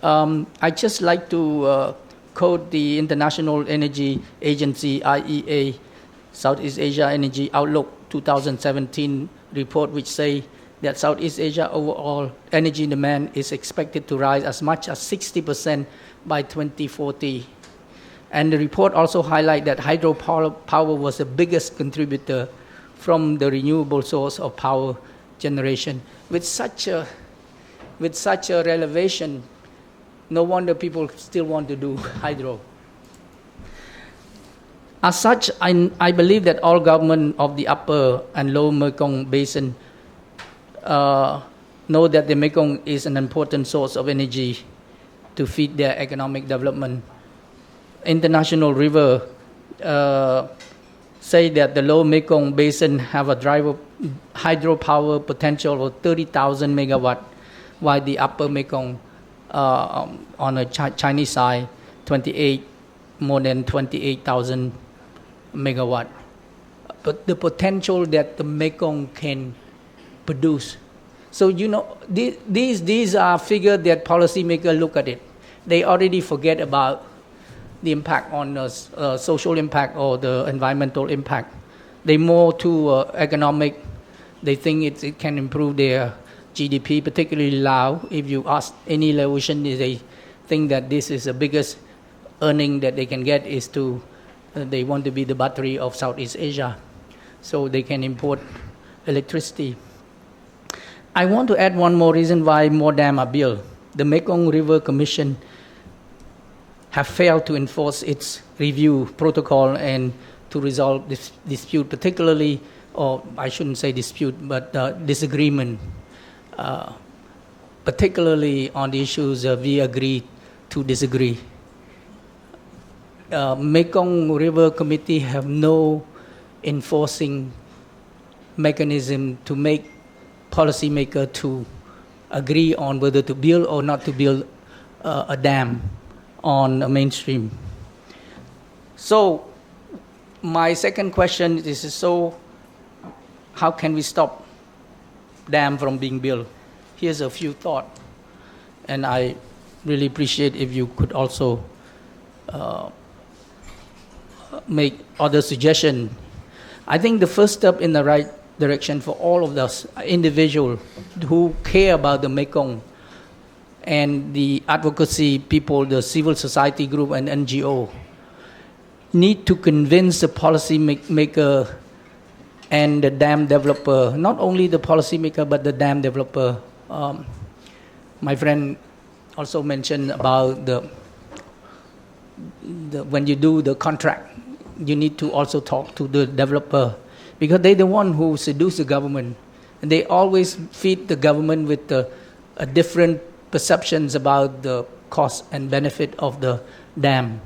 I just like to quote the International Energy Agency, IEA, Southeast Asia Energy Outlook 2017 report, which say that Southeast Asia overall energy demand is expected to rise as much as 60% by 2040. And the report also highlights that hydropower was the biggest contributor from the renewable source of power generation. With such a relevation, no wonder people still want to do hydro. As such, I believe that all government of the upper and lower Mekong basin know that the Mekong is an important source of energy to feed their economic development. International River say that the lower Mekong basin have a hydropower potential of 30,000 megawatt, while the upper Mekong on the Chinese side, more than 28,000 megawatt. But the potential that the Mekong can produce. So, you know, these are figures that policymakers look at it. They already forget about the impact on the social impact or the environmental impact. They more to economic. They think it can improve their GDP, particularly Laos. If you ask any Laotian, they think that this is the biggest earning that they can get is to, they want to be the battery of Southeast Asia, so they can import electricity. I want to add one more reason why more dams are built. The Mekong River Commission have failed to enforce its review protocol and to resolve this dispute, particularly, or I shouldn't say dispute, but disagreement, particularly on the issues we agree to disagree. Mekong River Committee have no enforcing mechanism to make policymaker to agree on whether to build or not to build a dam on a mainstream. So my second question is, so how can we stop dam from being built? Here's a few thoughts, and I really appreciate if you could also make other suggestions. I think the first step in the right direction for all of us individuals who care about the Mekong and the advocacy people, the civil society group and NGO, need to convince the policy maker and the dam developer, not only the policy maker but the dam developer. My friend also mentioned about the when you do the contract, you need to also talk to the developer, because they're the one who seduce the government, and they always feed the government with different perceptions about the cost and benefit of the dam.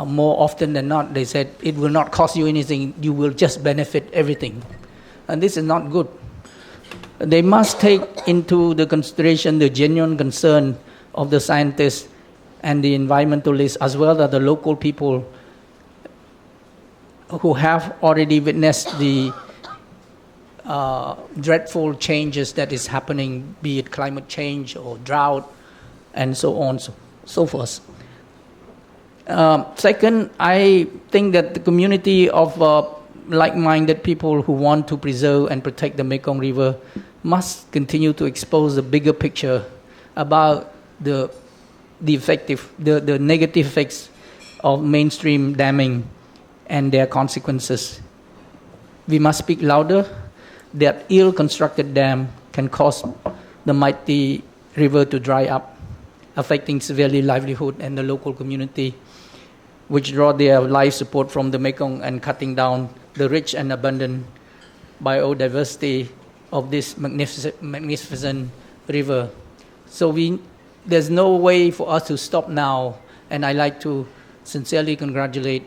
More often than not, they said it will not cost you anything, you will just benefit everything, and this is not good. They must take into the consideration the genuine concern of the scientists and the environmentalists, as well as the local people who have already witnessed the dreadful changes that is happening, be it climate change or drought, and so on, so forth. Second, I think that the community of like-minded people who want to preserve and protect the Mekong River must continue to expose the bigger picture about the negative effects of mainstream damming and their consequences. We must speak louder that ill-constructed dam can cause the mighty river to dry up, affecting severely livelihood and the local community, which draw their life support from the Mekong and cutting down the rich and abundant biodiversity of this magnificent river. So there's no way for us to stop now, and I'd like to sincerely congratulate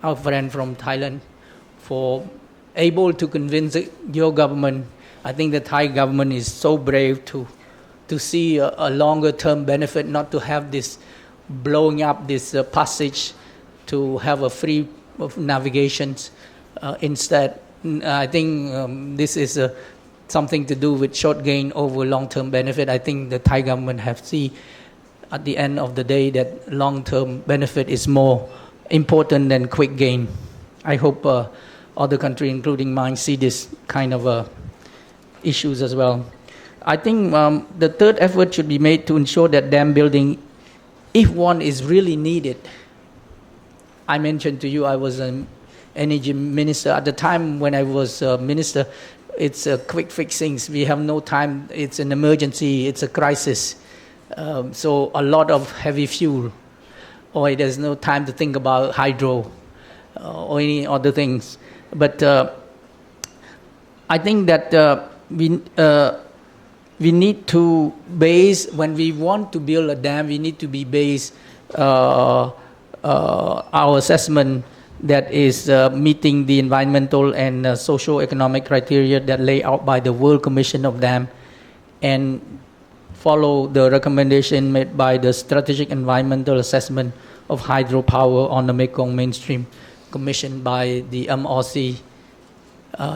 our friend from Thailand for able to convince your government. I think the Thai government is so brave to see a longer term benefit, not to have this blowing up this passage, to have a free of navigations. Instead, I think this is something to do with short gain over long term benefit. I think the Thai government have seen at the end of the day that long term benefit is more important than quick gain. I hope other countries, including mine, see this kind of issues as well. I think the third effort should be made to ensure that dam building, if one is really needed. I mentioned to you I was an energy minister. At the time when I was minister, it's quick fixings. We have no time. It's an emergency. It's a crisis. So a lot of heavy fuel. Or there's no time to think about hydro or any other things. But I think that we need to base, when we want to build a dam, we need to be based our assessment that is meeting the environmental and socio-economic criteria that lay out by the World Commission of Dam, and follow the recommendation made by the Strategic Environmental Assessment of Hydropower on the Mekong Mainstream, commissioned by the MRC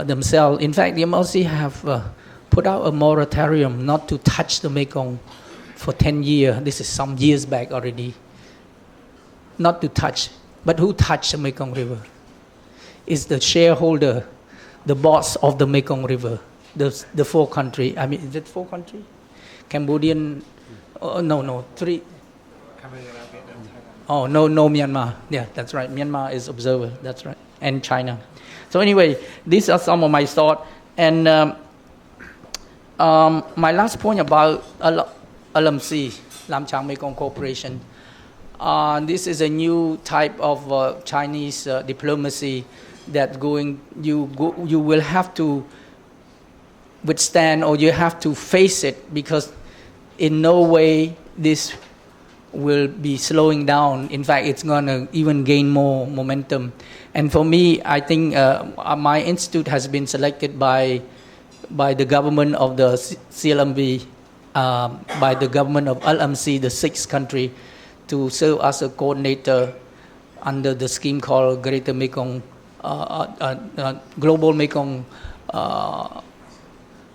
themselves. In fact, the MRC have put out a moratorium not to touch the Mekong for 10 years. This is some years back already. Not to touch. But who touched the Mekong River? It's the shareholder, the boss of the Mekong River, the four countries. I mean, is it four countries? Cambodian, three. Oh, no, Myanmar. Yeah, that's right. Myanmar is observer. That's right. And China. So anyway, these are some of my thoughts. And my last point about LMC, Lam Chang Mekong Corporation. This is a new type of Chinese diplomacy that you will have to withstand, or you have to face it, because in no way this will be slowing down. In fact, it's going to even gain more momentum. And for me, I think my institute has been selected by the government of the CLMV, by the government of LMC, the sixth country, to serve as a coordinator under the scheme called Greater Mekong, Global Mekong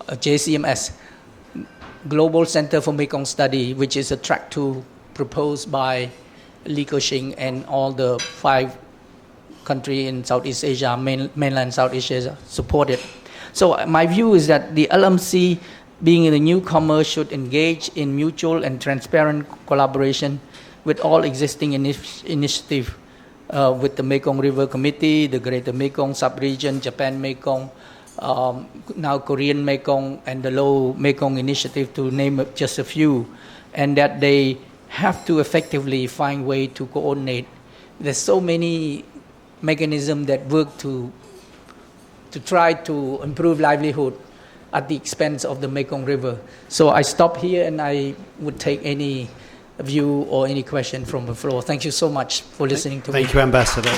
JCMS, Global Center for Mekong Study, which is a track 2 proposed by Li Keqiang and all the 5 countries in Southeast Asia, mainland Southeast Asia, supported. So my view is that the LMC, being a newcomer, should engage in mutual and transparent collaboration with all existing initiatives, with the Mekong River Committee, the Greater Mekong Sub-region, Japan Mekong, now Korean Mekong, and the Low Mekong Initiative, to name just a few, and that they have to effectively find way to coordinate. There's so many mechanisms that work to try to improve livelihood at the expense of the Mekong River. So I stop here, and I would take any view or any question from the floor. Thank you so much for listening to me. Thank you, Ambassador.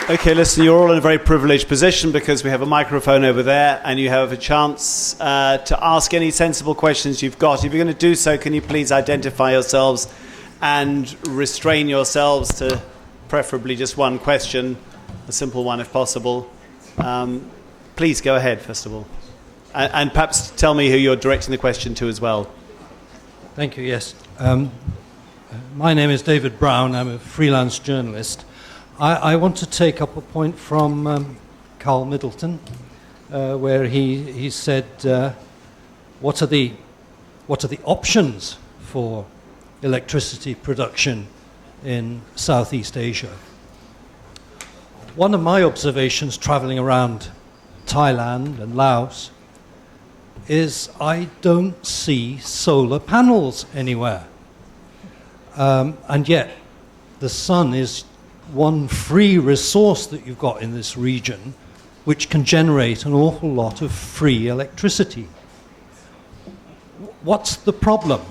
Okay, listen, you're all in a very privileged position because we have a microphone over there and you have a chance to ask any sensible questions you've got. If you're going to do so, can you please identify yourselves and restrain yourselves to preferably just one question, a simple one if possible. Please go ahead, first of all. And perhaps tell me who you're directing the question to as well. Thank you, yes. My name is David Brown. I'm a freelance journalist. I want to take up a point from Carl Middleton, where he said, what are the options for electricity production in Southeast Asia? one of my observations traveling around Thailand and Laos is I don't see solar panels anywhere. And yet the sun is one free resource that you've got in this region which can generate an awful lot of free electricity. What's the problem?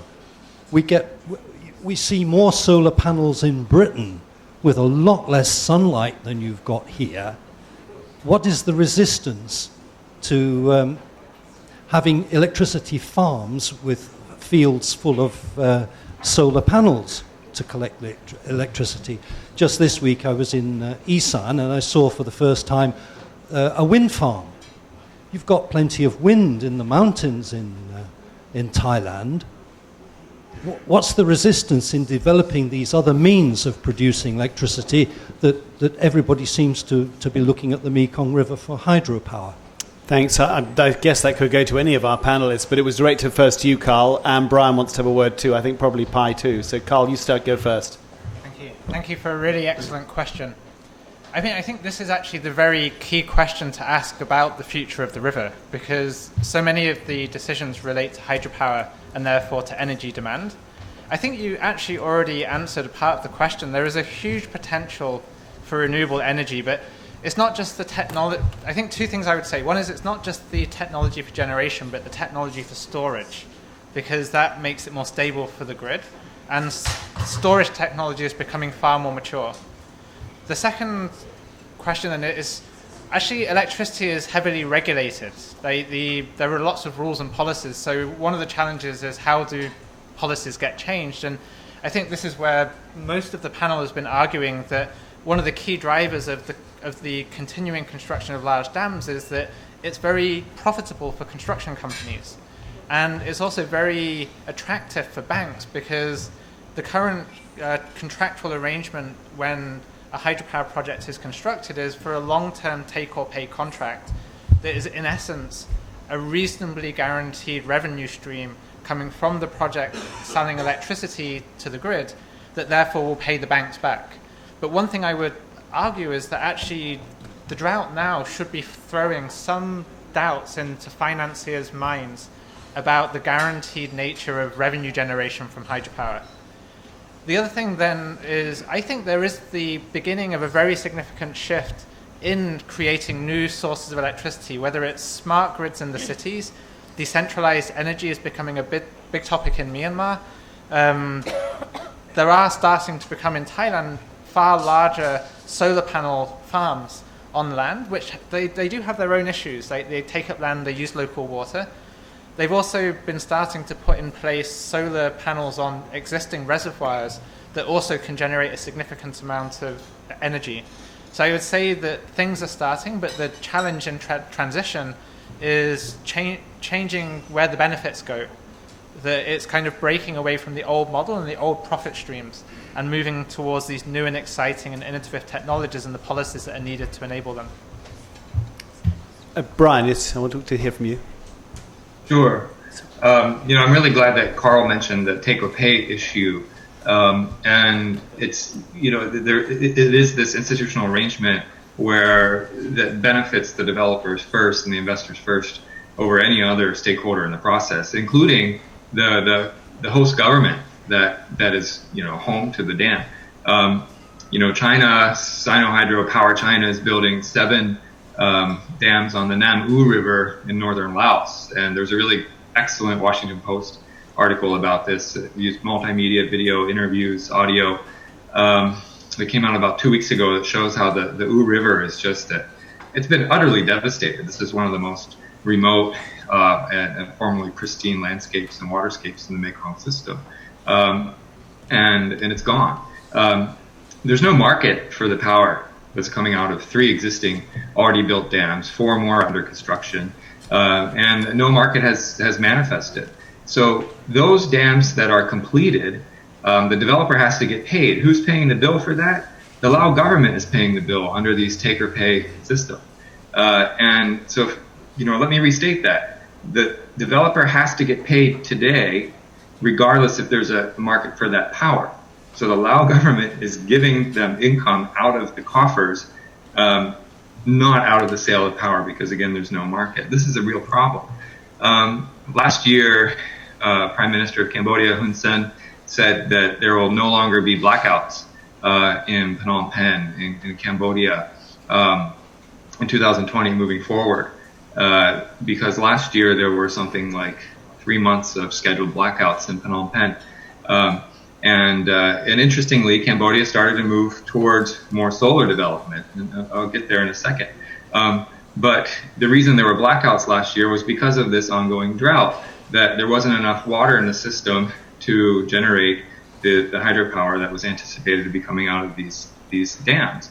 We see more solar panels in Britain with a lot less sunlight than you've got here. What is the resistance to having electricity farms with fields full of solar panels to collect electricity? Just this week I was in Isan and I saw for the first time a wind farm. You've got plenty of wind in the mountains in Thailand. What's the resistance in developing these other means of producing electricity that everybody seems to be looking at the Mekong River for hydropower? Thanks. I guess that could go to any of our panelists, but it was directed first to you, Carl, and Brian wants to have a word too. I think probably Pi too. So, Carl, you go first. Thank you. Thank you for a really excellent question. I think this is actually the very key question to ask about the future of the river, because so many of the decisions relate to hydropower and therefore to energy demand. I think you actually already answered part of the question. There is a huge potential for renewable energy, but it's not just the technology. I think two things I would say. One is it's not just the technology for generation, but the technology for storage, because that makes it more stable for the grid. And storage technology is becoming far more mature. The second question then is, actually electricity is heavily regulated. There are lots of rules and policies, so one of the challenges is how do policies get changed? And I think this is where most of the panel has been arguing that one of the key drivers of the continuing construction of large dams is that it's very profitable for construction companies. And it's also very attractive for banks, because the current contractual arrangement when a hydropower project is constructed is for a long-term take-or-pay contract that is, in essence, a reasonably guaranteed revenue stream coming from the project selling electricity to the grid that therefore will pay the banks back. But one thing I would argue is that actually the drought now should be throwing some doubts into financiers' minds about the guaranteed nature of revenue generation from hydropower. The other thing then is, I think there is the beginning of a very significant shift in creating new sources of electricity, whether it's smart grids in the cities. Decentralized energy is becoming a big topic in Myanmar. There are starting to become in Thailand far larger solar panel farms on land, which they do have their own issues. They take up land, they use local water. They've also been starting to put in place solar panels on existing reservoirs that also can generate a significant amount of energy. So I would say that things are starting, but the challenge in transition is changing where the benefits go. That it's kind of breaking away from the old model and the old profit streams and moving towards these new and exciting and innovative technologies and the policies that are needed to enable them. Brian, I want to hear from you. Sure. I'm really glad that Carl mentioned the take-or-pay issue, and it's it is this institutional arrangement where that benefits the developers first and the investors first over any other stakeholder in the process, including the host government that is home to the dam. China, Sino Hydropower China is building 7 dams on the Nam U River in northern Laos, and there's a really excellent Washington Post article about this. It used multimedia, video, interviews, audio. It came out about 2 weeks ago that shows how the U River is it's been utterly devastated. This is one of the most remote and formerly pristine landscapes and waterscapes in the Mekong system, and it's gone. There's no market for the power that's coming out of 3 existing already built dams, 4 more under construction, and no market has manifested. So those dams that are completed, the developer has to get paid. Who's paying the bill for that? The Lao government is paying the bill under these take-or-pay system. And so, let me restate that. The developer has to get paid today, regardless if there's a market for that power. So the Lao government is giving them income out of the coffers not out of the sale of power because, again, there's no market. This is a real problem. Last year, Prime Minister of Cambodia, Hun Sen, said that there will no longer be blackouts in Phnom Penh, in Cambodia, in 2020 moving forward. Because last year there were something like 3 months of scheduled blackouts in Phnom Penh. And interestingly, Cambodia started to move towards more solar development. And I'll get there in a second. But the reason there were blackouts last year was because of this ongoing drought, that there wasn't enough water in the system to generate the hydropower that was anticipated to be coming out of these dams.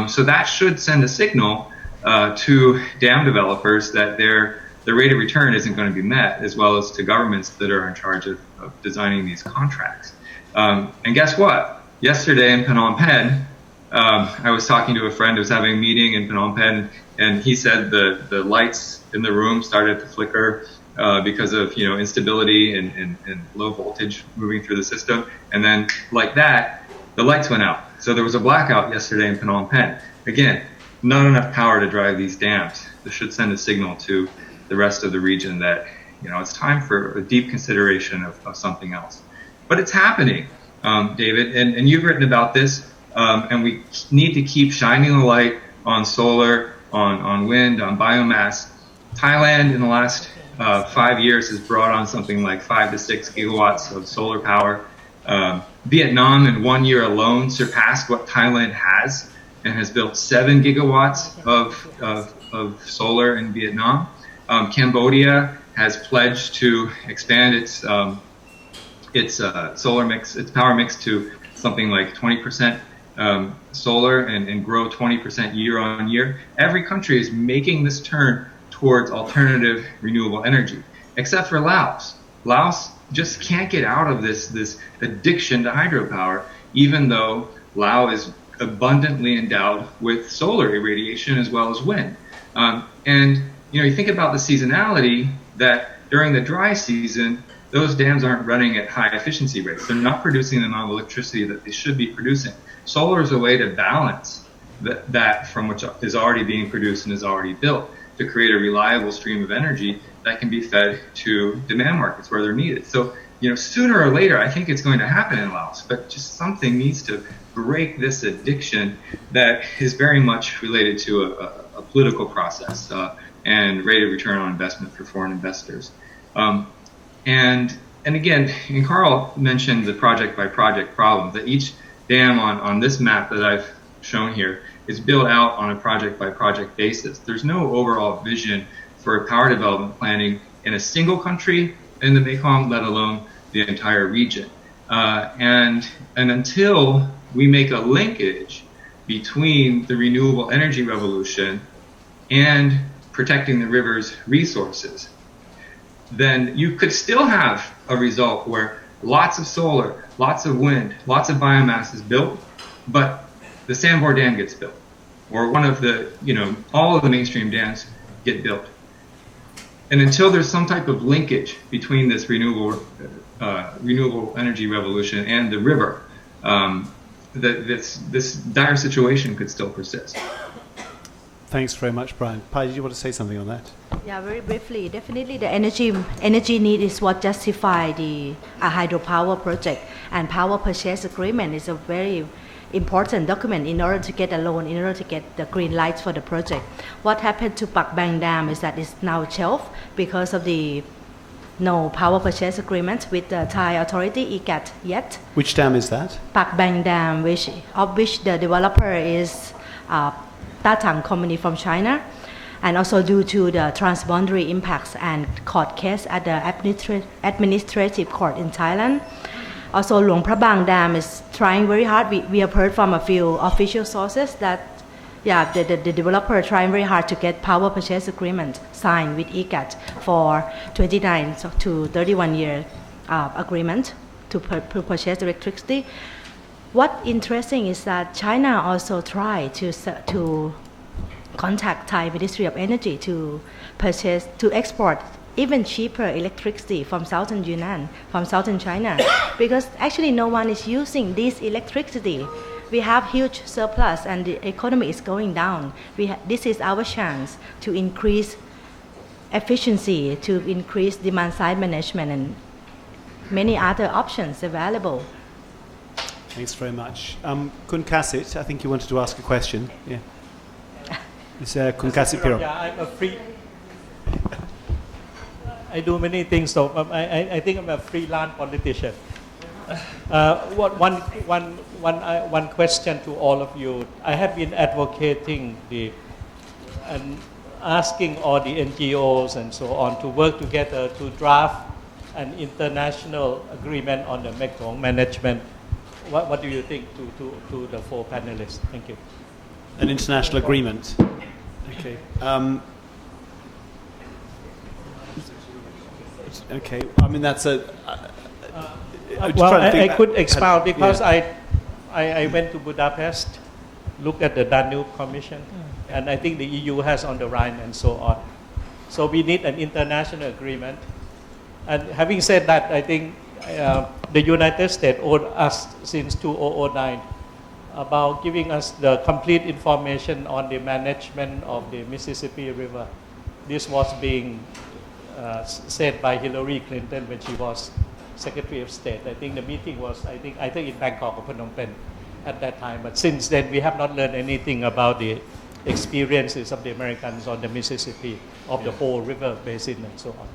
So that should send a signal to dam developers that their rate of return isn't going to be met, as well as to governments that are in charge of designing these contracts. And guess what? Yesterday in Phnom Penh, I was talking to a friend who was having a meeting in Phnom Penh, and he said the lights in the room started to flicker because of instability and low voltage moving through the system. And then like that, the lights went out. So there was a blackout yesterday in Phnom Penh. Again, not enough power to drive these dams. This should send a signal to the rest of the region that it's time for a deep consideration of something else. But it's happening, David, and you've written about this, and we need to keep shining the light on solar, on wind, on biomass. Thailand in the last 5 years has brought on something like 5 to 6 gigawatts of solar power. Vietnam in 1 year alone surpassed what Thailand has and has built 7 gigawatts of solar in Vietnam. Cambodia has pledged to expand its solar mix, its power mix, to something like 20% solar and grow 20% year on year. Every country is making this turn towards alternative renewable energy, except for Laos. Laos just can't get out of this addiction to hydropower, even though Laos is abundantly endowed with solar irradiation as well as wind. And you think about the seasonality, that during the dry season, those dams aren't running at high efficiency rates. They're not producing the amount of electricity that they should be producing. Solar is a way to balance that from which is already being produced and is already built, to create a reliable stream of energy that can be fed to demand markets where they're needed. So, sooner or later, I think it's going to happen in Laos, but just something needs to break this addiction that is very much related to a political process and rate of return on investment for foreign investors. And again, and Carl mentioned the project by project problem, that each dam on this map that I've shown here is built out on a project by project basis. There's no overall vision for power development planning in a single country in the Mekong, let alone the entire region. And until we make a linkage between the renewable energy revolution and protecting the river's resources, then you could still have a result where lots of solar, lots of wind, lots of biomass is built, but the Sambor Dam gets built, or one of the, all of the mainstream dams get built. And until there's some type of linkage between this renewable energy revolution and the river, this dire situation could still persist. Thanks very much, Brian. Pai, did you want to say something on that? Yeah, very briefly. Definitely, the energy need is what justify the hydropower project, and power purchase agreement is a very important document in order to get a loan, in order to get the green lights for the project. What happened to Pak Bang Dam is that it's now shelved because of the no power purchase agreement with the Thai authority, ICAT, yet. Which dam is that? Pak Bang Dam, of which the developer is Tatang company from China, and also due to the transboundary impacts and court case at the administrative court in Thailand. Also, Luang Prabang Dam is trying very hard. We have heard from a few official sources that, the developer trying very hard to get power purchase agreement signed with ICAT for 29 to 31 year agreement to purchase electricity. What interesting is that China also tried to contact Thai Ministry of Energy to export even cheaper electricity from southern Yunnan, from southern China, because actually no one is using this electricity. We have huge surplus and the economy is going down. This is our chance to increase efficiency, to increase demand side management and many other options available. Thanks very much. Kun Kasit, I think you wanted to ask a question. Yeah. It's Kun Kasit Piro. Yeah, I'm a free. I do many things, so I think I'm a freelance politician. One question to all of you. I have been advocating and asking all the NGOs and so on to work together to draft an international agreement on the Mekong management. What do you think to the four panelists? Thank you. An international agreement. Okay. Okay. I mean, that's a. I could expound because I went to Budapest, looked at the Danube Commission, and I think the EU has on the Rhine and so on. So we need an international agreement. And having said that, I think the United States owed us since 2009 about giving us the complete information on the management of the Mississippi River. This was being said by Hillary Clinton when she was Secretary of State. I think the meeting was, I think in Bangkok or Phnom Penh at that time. But since then, we have not learned anything about the experiences of the Americans on the Mississippi, of the whole river basin and so on.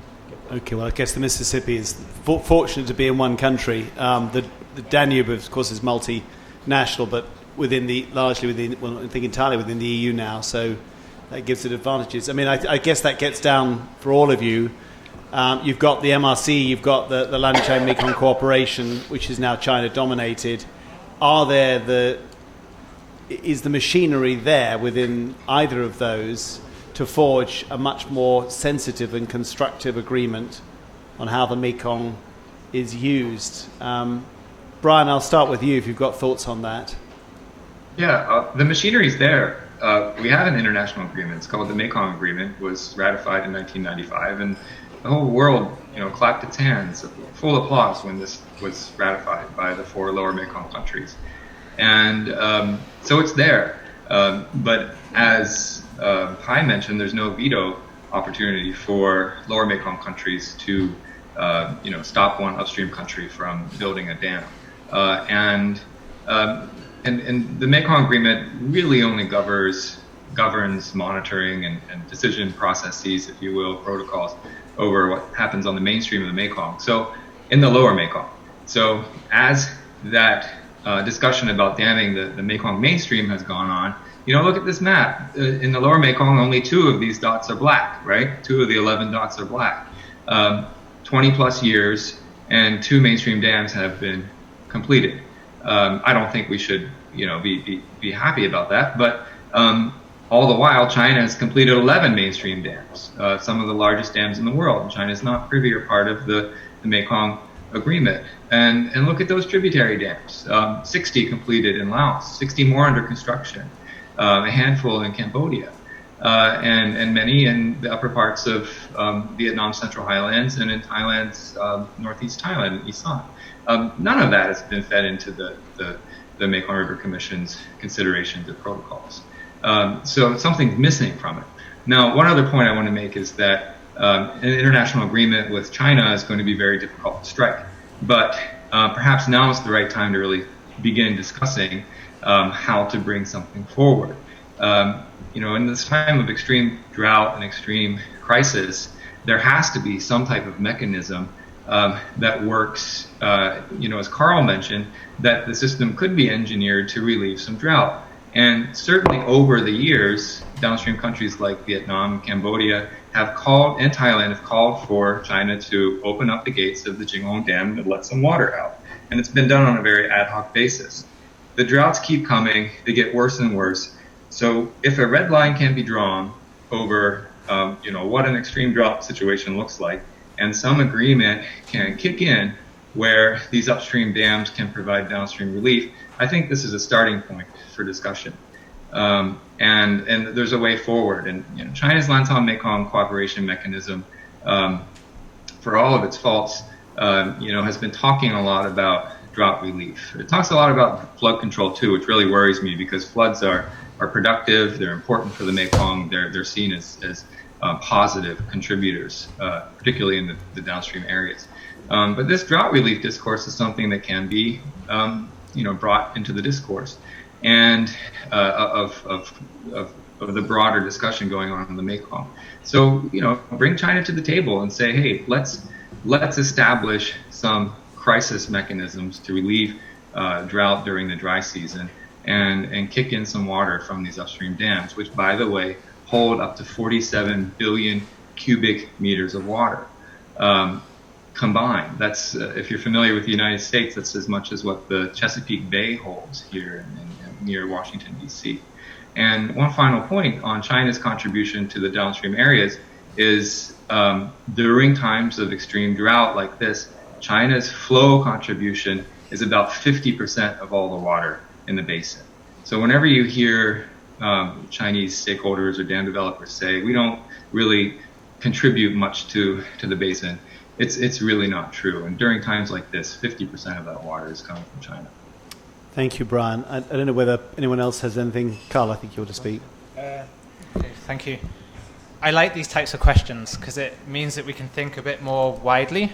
Okay, well, I guess the Mississippi is fortunate to be in one country. The Danube, of course, is multinational, but largely within, well, I think entirely within the EU now, so that gives it advantages. I mean, I guess that gets down for all of you. You've got the MRC, you've got the Lanchang Mekong Cooperation, which is now China-dominated. Is the machinery there within either of those to forge a much more sensitive and constructive agreement on how the Mekong is used? Brian, I'll start with you if you've got thoughts on that. Yeah, the machinery's there. We have an international agreement. It's called the Mekong Agreement. It was ratified in 1995, and the whole world, clapped its hands, full applause when this was ratified by the 4 lower Mekong countries. And so it's there. But as Hai mentioned, there's no veto opportunity for lower Mekong countries to, stop one upstream country from building a dam. And the Mekong Agreement really only governs monitoring and decision processes, if you will, protocols over what happens on the mainstream of the Mekong. So in the lower Mekong. So as that discussion about damming the Mekong mainstream has gone on, look at this map. In the lower Mekong, only 2 of these dots are black, right? 2 of the 11 dots are black. 20 plus years and 2 mainstream dams have been completed. I don't think we should, be happy about that, but all the while, China has completed 11 mainstream dams, some of the largest dams in the world. And China is not privy or part of the Mekong Agreement. And look at those tributary dams. 60 completed in Laos, 60 more under construction, a handful in Cambodia, and many in the upper parts of Vietnam's Central Highlands and in Thailand's northeast Thailand, Isan. None of that has been fed into the Mekong River Commission's considerations or protocols. So something's missing from it. Now, one other point I want to make is that an international agreement with China is going to be very difficult to strike. But perhaps now is the right time to really begin discussing how to bring something forward. In this time of extreme drought and extreme crisis, there has to be some type of mechanism that works, as Carl mentioned, that the system could be engineered to relieve some drought. And certainly over the years, downstream countries like Vietnam, Cambodia have called, and Thailand have called for China to open up the gates of the Jingong Dam and let some water out. And it's been done on a very ad hoc basis. The droughts keep coming, they get worse and worse. So if a red line can be drawn over, what an extreme drought situation looks like, and some agreement can kick in where these upstream dams can provide downstream relief, I think this is a starting point for discussion. And there's a way forward. And China's Lantau Mekong cooperation mechanism for all of its faults, has been talking a lot about drought relief. It talks a lot about flood control too, which really worries me because floods are productive, they're important for the Mekong, they're seen as positive contributors, particularly in the downstream areas. But this drought relief discourse is something that can be, brought into the discourse, and of the broader discussion going on in the Mekong. So, bring China to the table and say, hey, let's establish some crisis mechanisms to relieve drought during the dry season, and kick in some water from these upstream dams, which, by the way, hold up to 47 billion cubic meters of water combined. That's, if you're familiar with the United States, that's as much as what the Chesapeake Bay holds here near Washington, D.C. And one final point on China's contribution to the downstream areas is during times of extreme drought like this, China's flow contribution is about 50% of all the water in the basin. So whenever you hear Chinese stakeholders or dam developers say we don't really contribute much to the basin, it's really not true. And during times like this, 50% of that water is coming from China. Thank you, Brian. I don't know whether anyone else has anything. Carl, I think you want to speak. Okay, thank you. I like these types of questions because it means that we can think a bit more widely.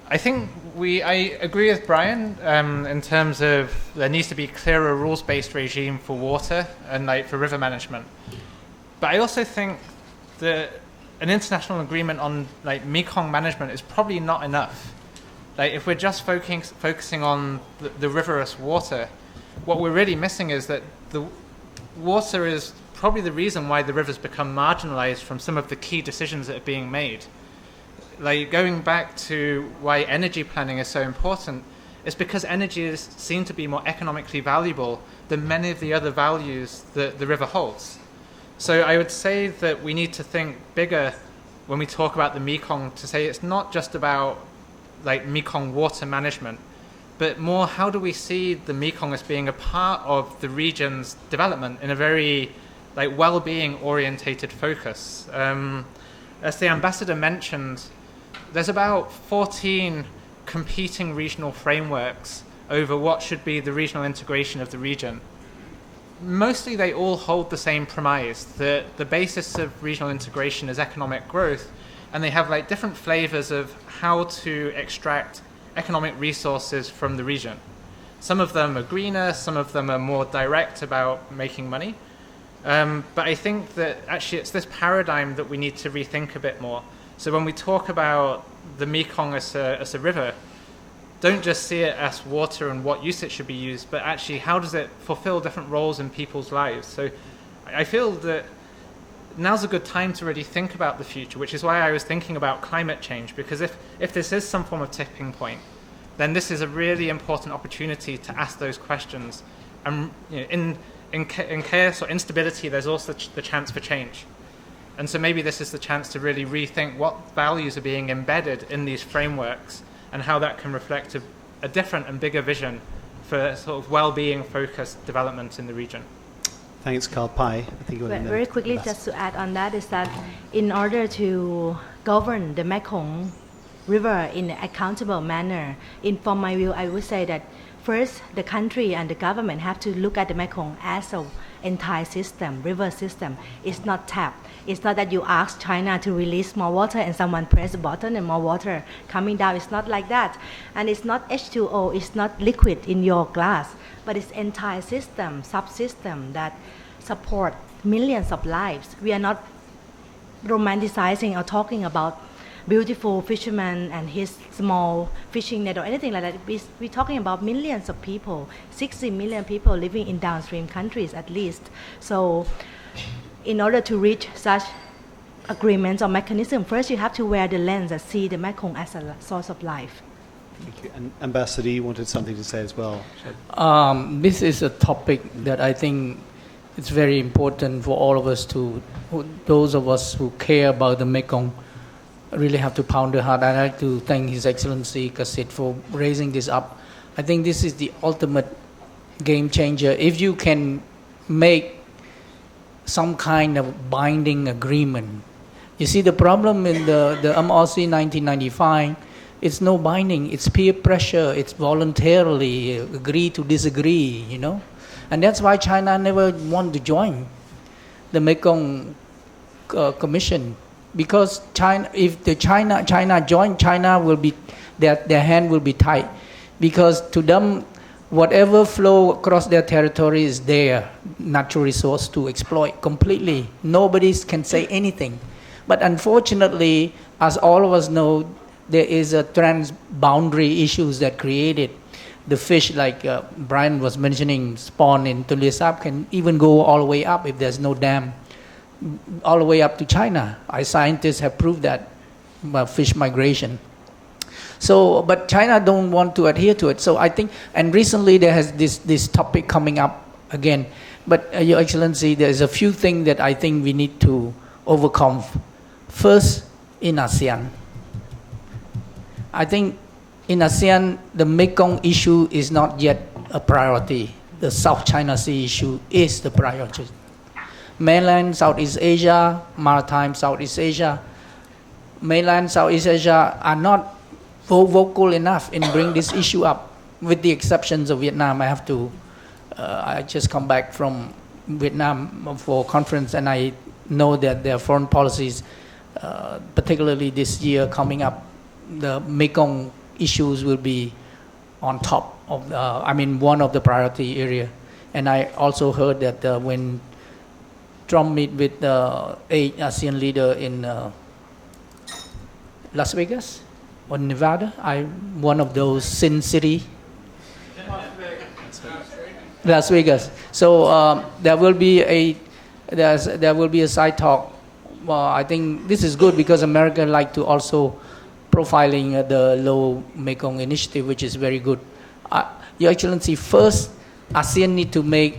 I think I agree with Brian in terms of there needs to be clearer rules-based regime for water and for river management. But I also think that an international agreement on Mekong management is probably not enough. If we're just focusing on the riverous water, what we're really missing is that the water is probably the reason why the rivers become marginalized from some of the key decisions that are being made. Going back to why energy planning is so important, it's because energy is seen to be more economically valuable than many of the other values that the river holds. So I would say that we need to think bigger when we talk about the Mekong, to say it's not just about Mekong water management, but more how do we see the Mekong as being a part of the region's development in a very well-being orientated focus. As the ambassador mentioned, there's about 14 competing regional frameworks over what should be the regional integration of the region. Mostly they all hold the same premise, that the basis of regional integration is economic growth, and they have different flavors of how to extract economic resources from the region. Some of them are greener, some of them are more direct about making money. But I think that actually it's this paradigm that we need to rethink a bit more. So when we talk about the Mekong as a river, don't just see it as water and what use it should be used, but actually how does it fulfill different roles in people's lives. So I feel that now's a good time to really think about the future, which is why I was thinking about climate change, because if this is some form of tipping point, then this is a really important opportunity to ask those questions. And in chaos or instability, there's also the chance for change. And so maybe this is the chance to really rethink what values are being embedded in these frameworks and how that can reflect a different and bigger vision for sort of well-being focused development in the region. Thanks, Carl. Pai, I think you want to Very quickly, just to add on that, is that in order to govern the Mekong River in an accountable manner, from my view, I would say that first, the country and the government have to look at the Mekong as an entire system, river system. It's not tapped. It's not that you ask China to release more water and someone press a button and more water coming down. It's not like that. And it's not H2O, it's not liquid in your glass, but it's entire system, subsystem that support millions of lives. We are not romanticizing or talking about beautiful fisherman and his small fishing net or anything like that. We're talking about millions of people, 60 million people living in downstream countries at least. So in order to reach such agreements or mechanism, first you have to wear the lens and see the Mekong as a source of life. Thank you. And Ambassador, you wanted something to say as well. This is a topic that I think it's very important for all of us those of us who care about the Mekong, really have to ponder hard. I'd like to thank His Excellency Kasit for raising this up. I think this is the ultimate game changer. If you can make some kind of binding agreement You see, the problem in the MRC 1995, it's no binding, it's peer pressure, it's voluntarily agree to disagree, you know. And that's why China never want to join the Mekong Commission, because if China join, China will be their hand will be tight, because to them whatever flow across their territory is their natural resource to exploit completely. Nobody can say anything. But unfortunately, as all of us know, there is a trans-boundary issues that created. The fish, like Brian was mentioning, spawn in Tonle Sap can even go all the way up if there's no dam, all the way up to China. Our scientists have proved that fish migration. So, but China don't want to adhere to it. So I think, and recently there has this topic coming up again. But Your Excellency, there's a few things that I think we need to overcome. First, in ASEAN. I think in ASEAN, the Mekong issue is not yet a priority. The South China Sea issue is the priority. Mainland Southeast Asia, maritime Southeast Asia, mainland Southeast Asia are not vocal enough in bringing this issue up, with the exceptions of Vietnam. I just come back from Vietnam for conference, and I know that their foreign policies, particularly this year coming up, the Mekong issues will be on top of, one of the priority area. And I also heard that when Trump meet with the 8 ASEAN leader in Las Vegas or Nevada, one of those Sin City, Las Vegas. So there will be a side talk. I think this is good because America like to also profiling the Low Mekong Initiative, which is very good. Your Excellency, first, ASEAN need to make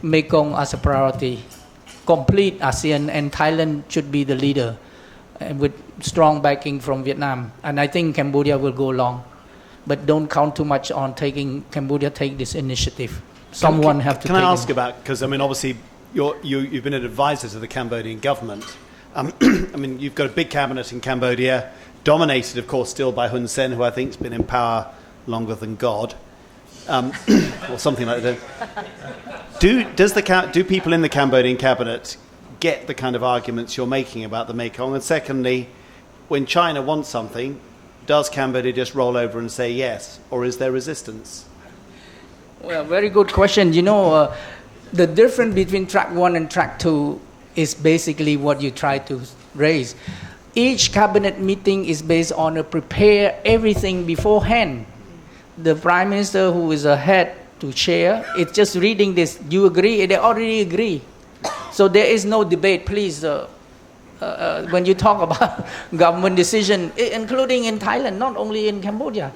Mekong as a priority. Complete ASEAN, and Thailand should be the leader, and with strong backing from Vietnam. And I think Cambodia will go along. But don't count too much on Cambodia take this initiative. Someone have to take it. Can I ask about, because obviously you've been an advisor to the Cambodian government. You've got a big cabinet in Cambodia, dominated, of course, still by Hun Sen, who I think has been in power longer than God, or something like that. Do people in the Cambodian cabinet get the kind of arguments you're making about the Mekong? And secondly, when China wants something, does Cambodia just roll over and say yes, or is there resistance? Well, very good question. The difference between track 1 and track 2 is basically what you try to raise. Each cabinet meeting is based on prepare everything beforehand. The Prime Minister, who is ahead to chair, it's just reading this. You agree? They already agree. So there is no debate. Please, when you talk about government decision, including in Thailand, not only in Cambodia.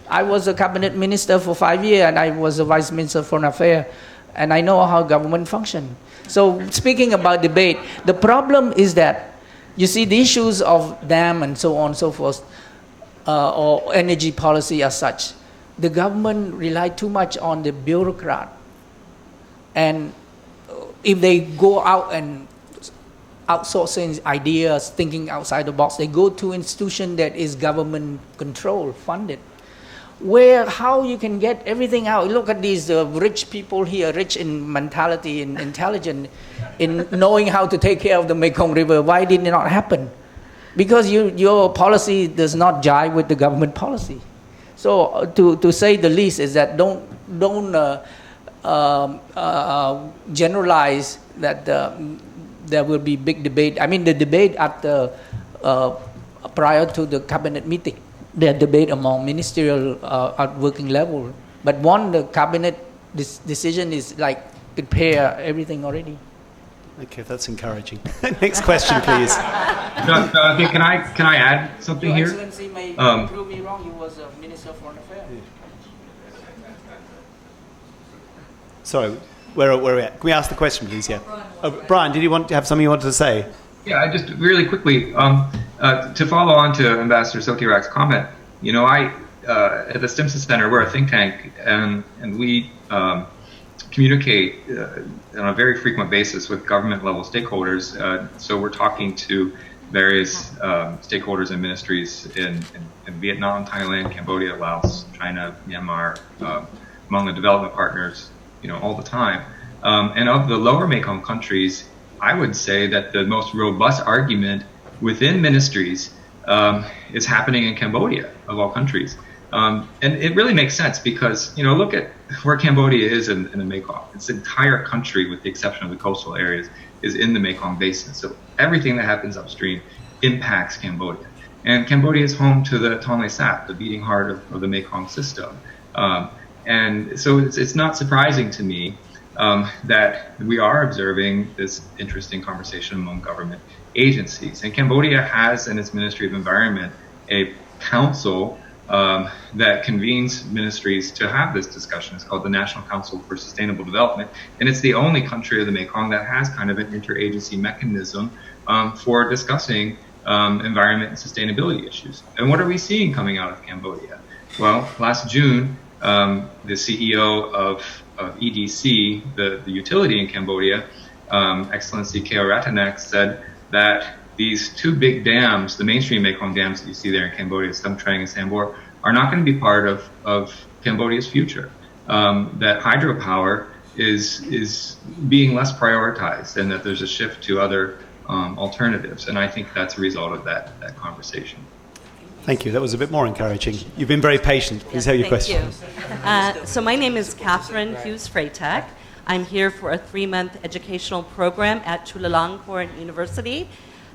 I was a cabinet minister for 5 years, and I was a vice minister for foreign affairs, and I know how government function. So speaking about debate, the problem is that, you see, the issues of dam and so on and so forth, or energy policy as such, the government rely too much on the bureaucrat. And if they go out and outsourcing ideas, thinking outside the box, they go to institution that is government controlled, funded. How you can get everything out? Look at these rich people here, rich in mentality and intelligent in knowing how to take care of the Mekong River. Why did it not happen? Because your policy does not jive with the government policy. So to say the least is that don't generalize that there will be big debate. The debate at the prior to the cabinet meeting. The debate among ministerial at working level, but the cabinet decision is like prepare everything already. Okay, that's encouraging. Next question, please. Can I add something here? Your Excellency may prove me wrong. You was a minister for foreign affairs. Sorry, where are we at? Can we ask the question, please? Yeah. Brian, did you have something you wanted to say? Yeah, just really quickly, to follow on to Ambassador Sokirak's comment, at the Stimson Center, we're a think tank, and we communicate on a very frequent basis with government-level stakeholders. So we're talking to various stakeholders and ministries in Vietnam, Thailand, Cambodia, Laos, China, Myanmar, among the development partners, all the time. And of the lower Mekong countries, I would say that the most robust argument within ministries is happening in Cambodia, of all countries. And it really makes sense because, look at where Cambodia is in the Mekong. Its entire country, with the exception of the coastal areas, is in the Mekong basin. So everything that happens upstream impacts Cambodia. And Cambodia is home to the Tonle Sap, the beating heart of the Mekong system. And so it's not surprising to me that we are observing this interesting conversation among government agencies. And Cambodia has in its Ministry of Environment a council that convenes ministries to have this discussion. It's called the National Council for Sustainable Development, and it's the only country of the Mekong that has kind of an interagency mechanism for discussing environment and sustainability issues. And what are we seeing coming out of Cambodia? Well, last June, the CEO of EDC, the utility in Cambodia, Excellency Keo Ratanak, said that these two big dams, the mainstream Mekong dams that you see there in Cambodia, Stung Treng and Sambor, are not going to be part of Cambodia's future. That hydropower is being less prioritized, and that there's a shift to other alternatives. And I think that's a result of that conversation. Thank you. That was a bit more encouraging. You've been very patient. Please have your question. Thank you. So my name is Catherine Hughes-Freytag. I'm here for a 3-month educational program at Chulalongkorn University.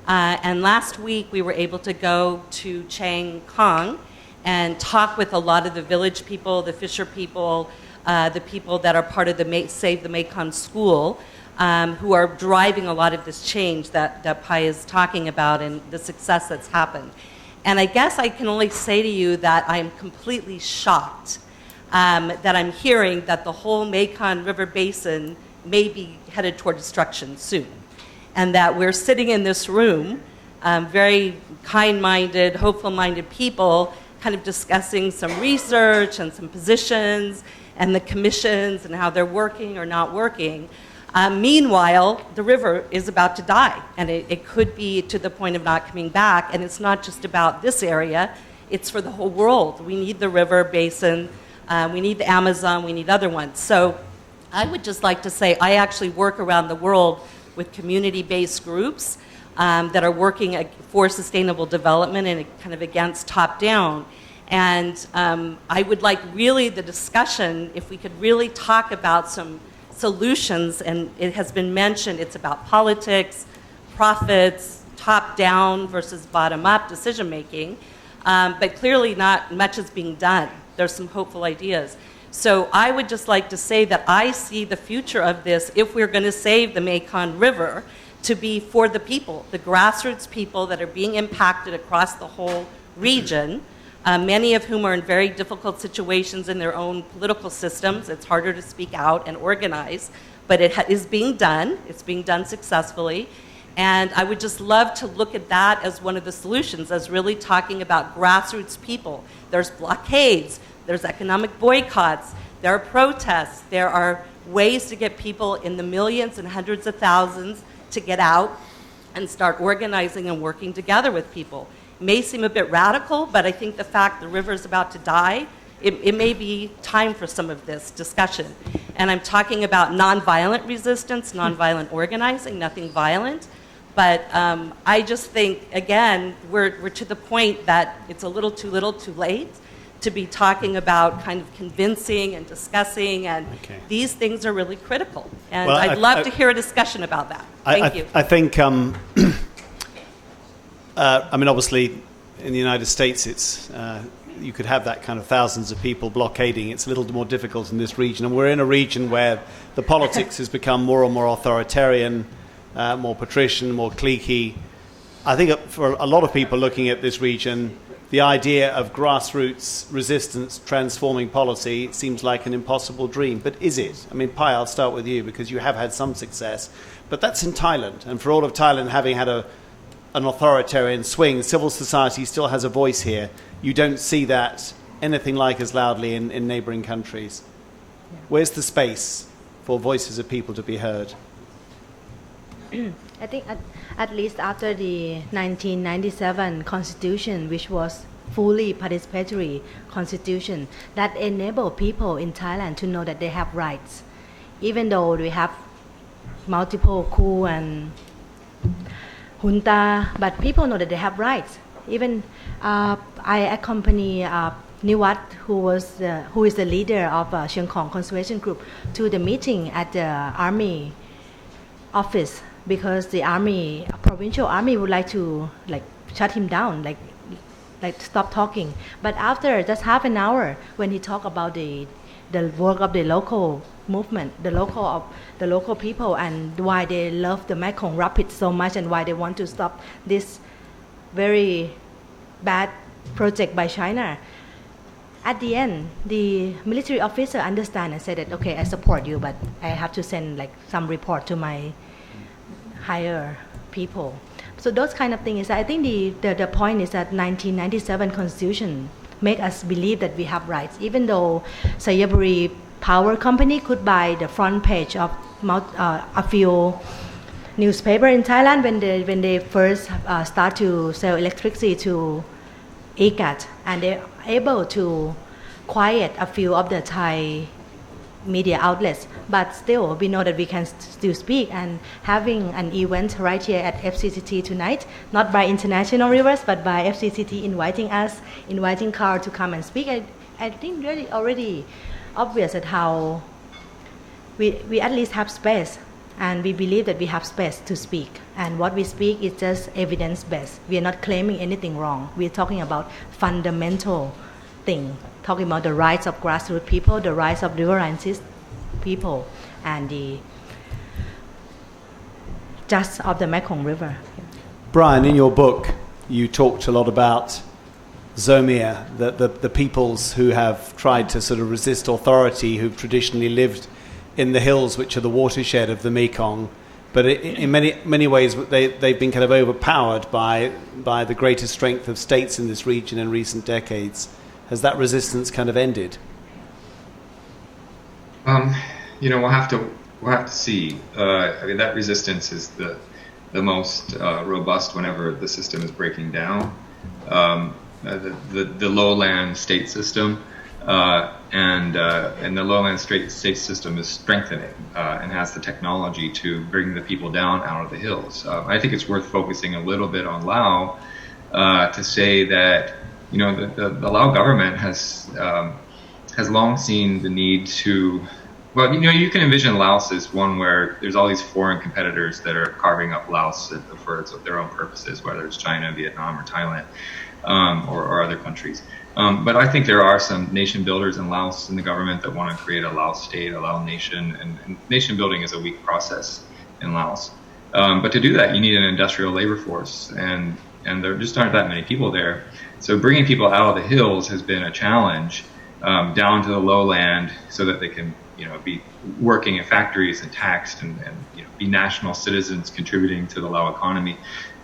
And last week we were able to go to Chiang Khong and talk with a lot of the village people, the fisher people, the people that are part of the Save the Mekong School, who are driving a lot of this change that Pai is talking about and the success that's happened. And I guess I can only say to you that I'm completely shocked that I'm hearing that the whole Mekong River Basin may be headed toward destruction soon. And that we're sitting in this room, very kind-minded, hopeful-minded people, kind of discussing some research and some positions and the commissions and how they're working or not working. Meanwhile, the river is about to die, and it could be to the point of not coming back. And it's not just about this area, it's for the whole world. We need the river basin, we need the Amazon, we need other ones. So I would just like to say I actually work around the world with community-based groups that are working for sustainable development and kind of against top-down. And I would like really the discussion, if we could really talk about some solutions, and it has been mentioned, it's about politics, profits, top-down versus bottom-up decision-making, but clearly not much is being done. There's some hopeful ideas. So I would just like to say that I see the future of this, if we're going to save the Mekong River, to be for the people, the grassroots people that are being impacted across the whole region, many of whom are in very difficult situations in their own political systems. It's harder to speak out and organize, but it is being done. It's being done successfully. And I would just love to look at that as one of the solutions, as really talking about grassroots people. There's blockades, there's economic boycotts, there are protests, there are ways to get people in the millions and hundreds of thousands to get out and start organizing and working together with people. It may seem a bit radical, but I think the fact the river is about to die, it may be time for some of this discussion. And I'm talking about nonviolent resistance, nonviolent organizing, nothing violent. But I just think, again, we're to the point that it's a little too late to be talking about kind of convincing and discussing, and these things are really critical. And well, I'd love to hear a discussion about that. Thank you. I think, I mean, obviously, in the United States, it's you could have that kind of thousands of people blockading. It's a little more difficult in this region. And we're in a region where the politics has become more and more authoritarian, more patrician, more cliquey. I think for a lot of people looking at this region, the idea of grassroots resistance transforming policy seems like an impossible dream. But is it? I mean, Pai, I'll start with you because you have had some success. But that's in Thailand. And for all of Thailand having had an authoritarian swing, civil society still has a voice here. You don't see that anything like as loudly in neighbouring countries. Yeah. Where's the space for voices of people to be heard? I think at least after the 1997 constitution, which was fully participatory constitution that enable people in Thailand to know that they have rights, even though we have multiple coup and junta, but people know that they have rights. Even I accompany Niwat, who is the leader of Chiang Khong Conservation Group, to the meeting at the army office, because the provincial army would like to shut him down, stop talking. But after just half an hour, when he talked about the work of the local movement, the local people, and why they love the Mekong Rapids so much, and why they want to stop this very bad project by China. At the end, the military officer understand and said that, okay, I support you, but I have to send some report to my higher people. So those kind of things. I think the point is that 1997 Constitution make us believe that we have rights, even though Sayaburi Power Company could buy the front page of a few newspaper in Thailand when they first start to sell electricity to EGAT, and they're able to quiet a few of the Thai media outlets, but still we know that we can still speak. And having an event right here at FCCT tonight, not by International Rivers but by FCCT inviting Carl to come and speak, I think really already obvious at how we at least have space, and we believe that we have space to speak, and what we speak is just evidence-based. We are not claiming anything wrong. We are talking about fundamental thing, talking about the rights of grassroots people, the rights of riverine people, and the justice of the Mekong River. Brian, in your book, you talked a lot about Zomia, the peoples who have tried to sort of resist authority, who've traditionally lived in the hills, which are the watershed of the Mekong, but in many ways they've been kind of overpowered by the greater strength of states in this region in recent decades. Has that resistance kind of ended? We'll have to see. I mean, that resistance is the most robust whenever the system is breaking down. The lowland state system and the lowland state system is strengthening and has the technology to bring the people down out of the hills. I think it's worth focusing a little bit on Lao to say that the Lao government has long seen the need to. Well, you can envision Laos as one where there's all these foreign competitors that are carving up Laos for their own purposes, whether it's China, Vietnam, or Thailand, or other countries. But I think there are some nation builders in Laos in the government that want to create a Laos state, a Lao nation, and nation building is a weak process in Laos. But to do that, you need an industrial labor force, and there just aren't that many people there. So bringing people out of the hills has been a challenge down to the lowland so that they can be working in factories and taxed and be national citizens contributing to the Lao economy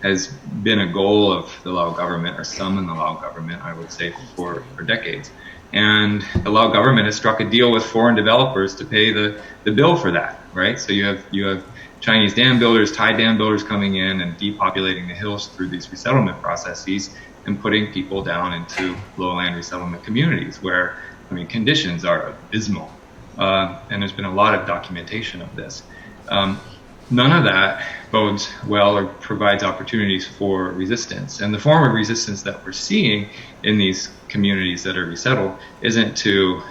has been a goal of the Lao government, or some in the Lao government, I would say, for decades. And the Lao government has struck a deal with foreign developers to pay the bill for that, right? So you have Chinese dam builders, Thai dam builders coming in and depopulating the hills through these resettlement processes and putting people down into lowland resettlement communities where, conditions are abysmal. And there's been a lot of documentation of this. None of that bodes well or provides opportunities for resistance. And the form of resistance that we're seeing in these communities that are resettled isn't to,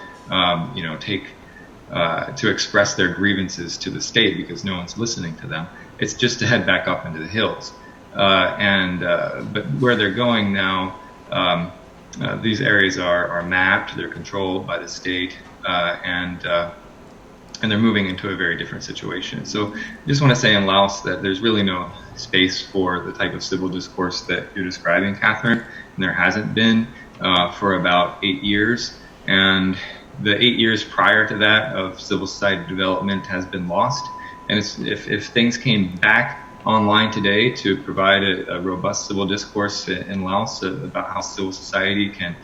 to express their grievances to the state because no one's listening to them. It's just to head back up into the hills. But where they're going now, these areas are mapped, they're controlled by the state, and they're moving into a very different situation. So I just want to say in Laos that there's really no space for the type of civil discourse that you're describing, Catherine, and there hasn't been for about 8 years. And the 8 years prior to that of civil society development has been lost. And if things came back online today to provide a robust civil discourse in Laos about how civil society can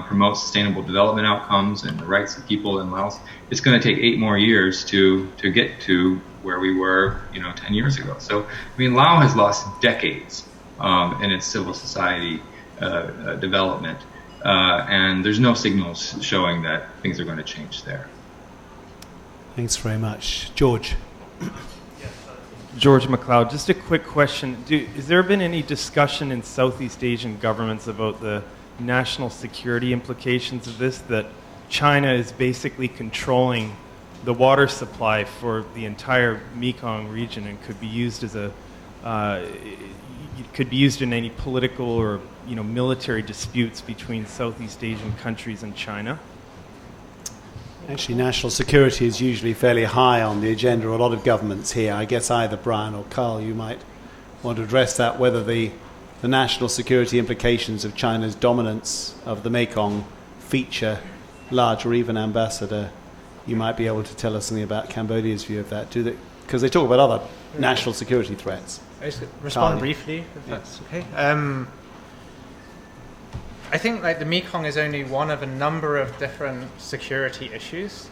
promote sustainable development outcomes and the rights of people in Laos, it's going to take 8 more years to get to where we were, 10 years ago. So, I mean, Laos has lost decades in its civil society development, and there's no signals showing that things are going to change there. Thanks very much. George. George McLeod, just a quick question. Has there been any discussion in Southeast Asian governments about the national security implications of this, that China is basically controlling the water supply for the entire Mekong region and could be used as could be used in any political or military disputes between Southeast Asian countries and China? Actually, national security is usually fairly high on the agenda of a lot of governments here. I guess either Brian or Carl, you might want to address that, whether the national security implications of China's dominance of the Mekong feature large, or even Ambassador, you might be able to tell us something about Cambodia's view of that, because they talk about other national security threats. I just respond briefly, if that's okay. I think the Mekong is only one of a number of different security issues.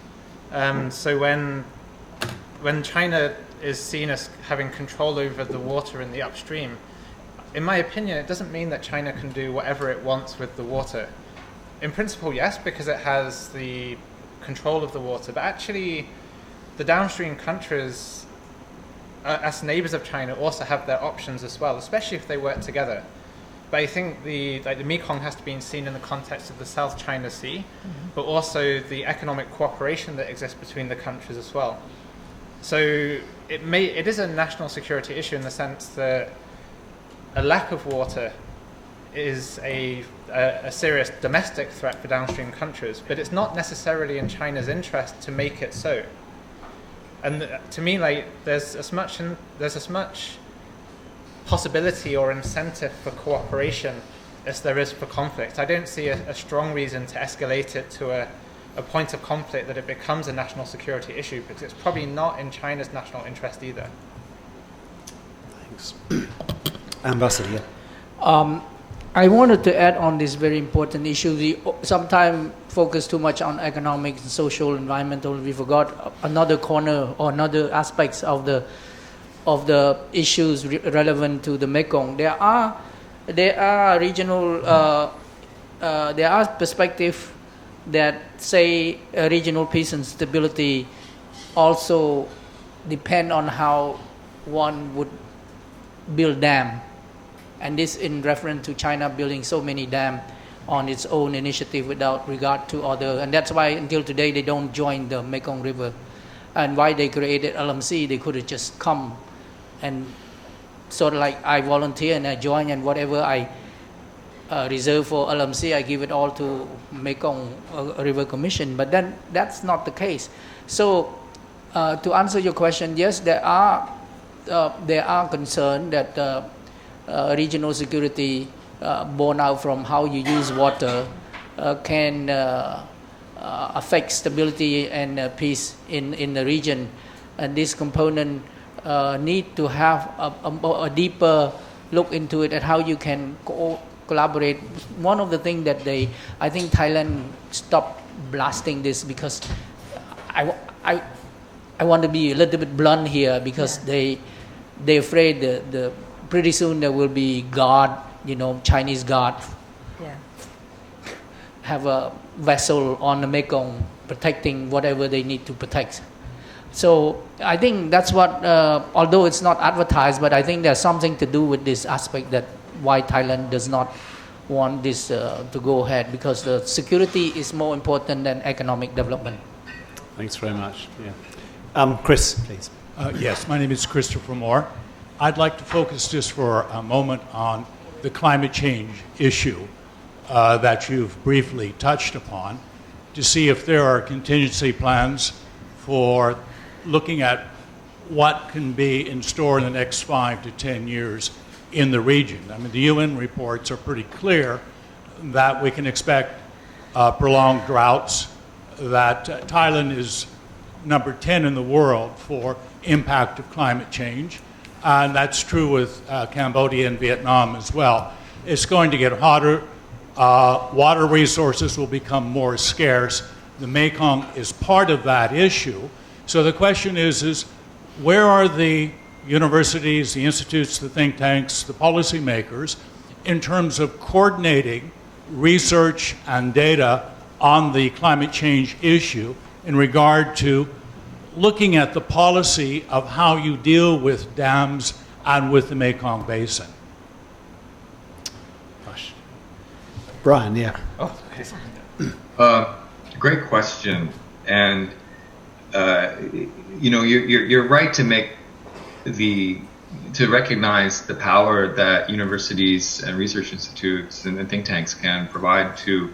So when China is seen as having control over the water in the upstream, in my opinion, it doesn't mean that China can do whatever it wants with the water. In principle, yes, because it has the control of the water, but actually the downstream countries, as neighbors of China, also have their options as well, especially if they work together. But I think the Mekong has to be seen in the context of the South China Sea, but also the economic cooperation that exists between the countries as well. So it is a national security issue in the sense that a lack of water is a serious domestic threat for downstream countries, but it's not necessarily in China's interest to make it so. And to me, there's as much possibility or incentive for cooperation as there is for conflict. I don't see a strong reason to escalate it to a point of conflict that it becomes a national security issue, because it's probably not in China's national interest either. Thanks. Ambassador, yeah. I wanted to add on this very important issue. We sometimes focus too much on economic, social, environmental. We forgot another corner or another aspects of the issues relevant to the Mekong. There are regional, there are perspectives that say regional peace and stability also depend on how one would build dam. And this in reference to China building so many dams on its own initiative without regard to other. And that's why until today they don't join the Mekong River. And why they created LMC, they could have just come and sort of like I volunteer and I join, and whatever I reserve for LMC, I give it all to Mekong River Commission. But then that's not the case. So to answer your question, yes, there are concerns that regional security born out from how you use water can affect stability and peace in the region. And this component need to have a deeper look into it, at how you can collaborate. One of the things that I think Thailand stopped blasting this, because I want to be a little bit blunt here, because they're afraid the pretty soon there will be guard, Chinese guard, have a vessel on the Mekong protecting whatever they need to protect. So I think that's what, although it's not advertised, but I think there's something to do with this aspect, that why Thailand does not want this to go ahead, because the security is more important than economic development. Thanks very much. Yeah. Chris, please. Yes, my name is Christopher Moore. I'd like to focus just for a moment on the climate change issue that you've briefly touched upon, to see if there are contingency plans for looking at what can be in store in the next 5 to 10 years in the region. I mean, the UN reports are pretty clear that we can expect prolonged droughts, that Thailand is number 10 in the world for impact of climate change, and that's true with Cambodia and Vietnam as well. It's going to get hotter. Water resources will become more scarce. The Mekong is part of that issue. So the question is where are the universities, the institutes, the think tanks, the policymakers in terms of coordinating research and data on the climate change issue in regard to looking at the policy of how you deal with dams and with the Mekong Basin? Brian, yeah. Great question. And, you're right to recognize the power that universities and research institutes and think tanks can provide to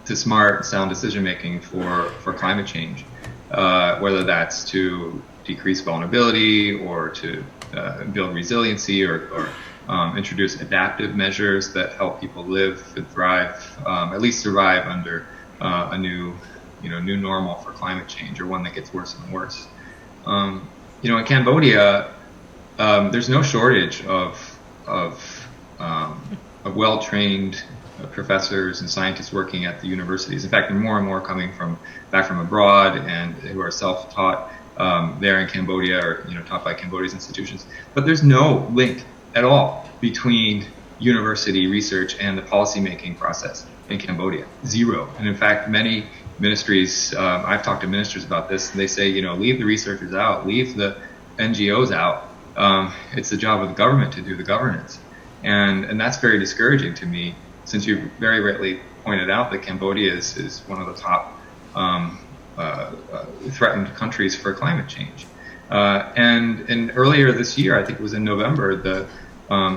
smart, sound decision making for climate change, whether that's to decrease vulnerability or to build resiliency or introduce adaptive measures that help people live and thrive, at least survive under a new normal for climate change, or one that gets worse and worse. In Cambodia, there's no shortage of well-trained professors and scientists working at the universities. In fact, more and more coming back from abroad and who are self-taught there in Cambodia, or taught by Cambodia's institutions. But there's no link at all between university research and the policy-making process in Cambodia. Zero. And in fact, many ministries, I've talked to ministers about this, and they say, leave the researchers out, leave the NGOs out. It's the job of the government to do the governance. And that's very discouraging to me, since you very rightly pointed out that Cambodia is one of the top threatened countries for climate change. And earlier this year, I think it was in November, the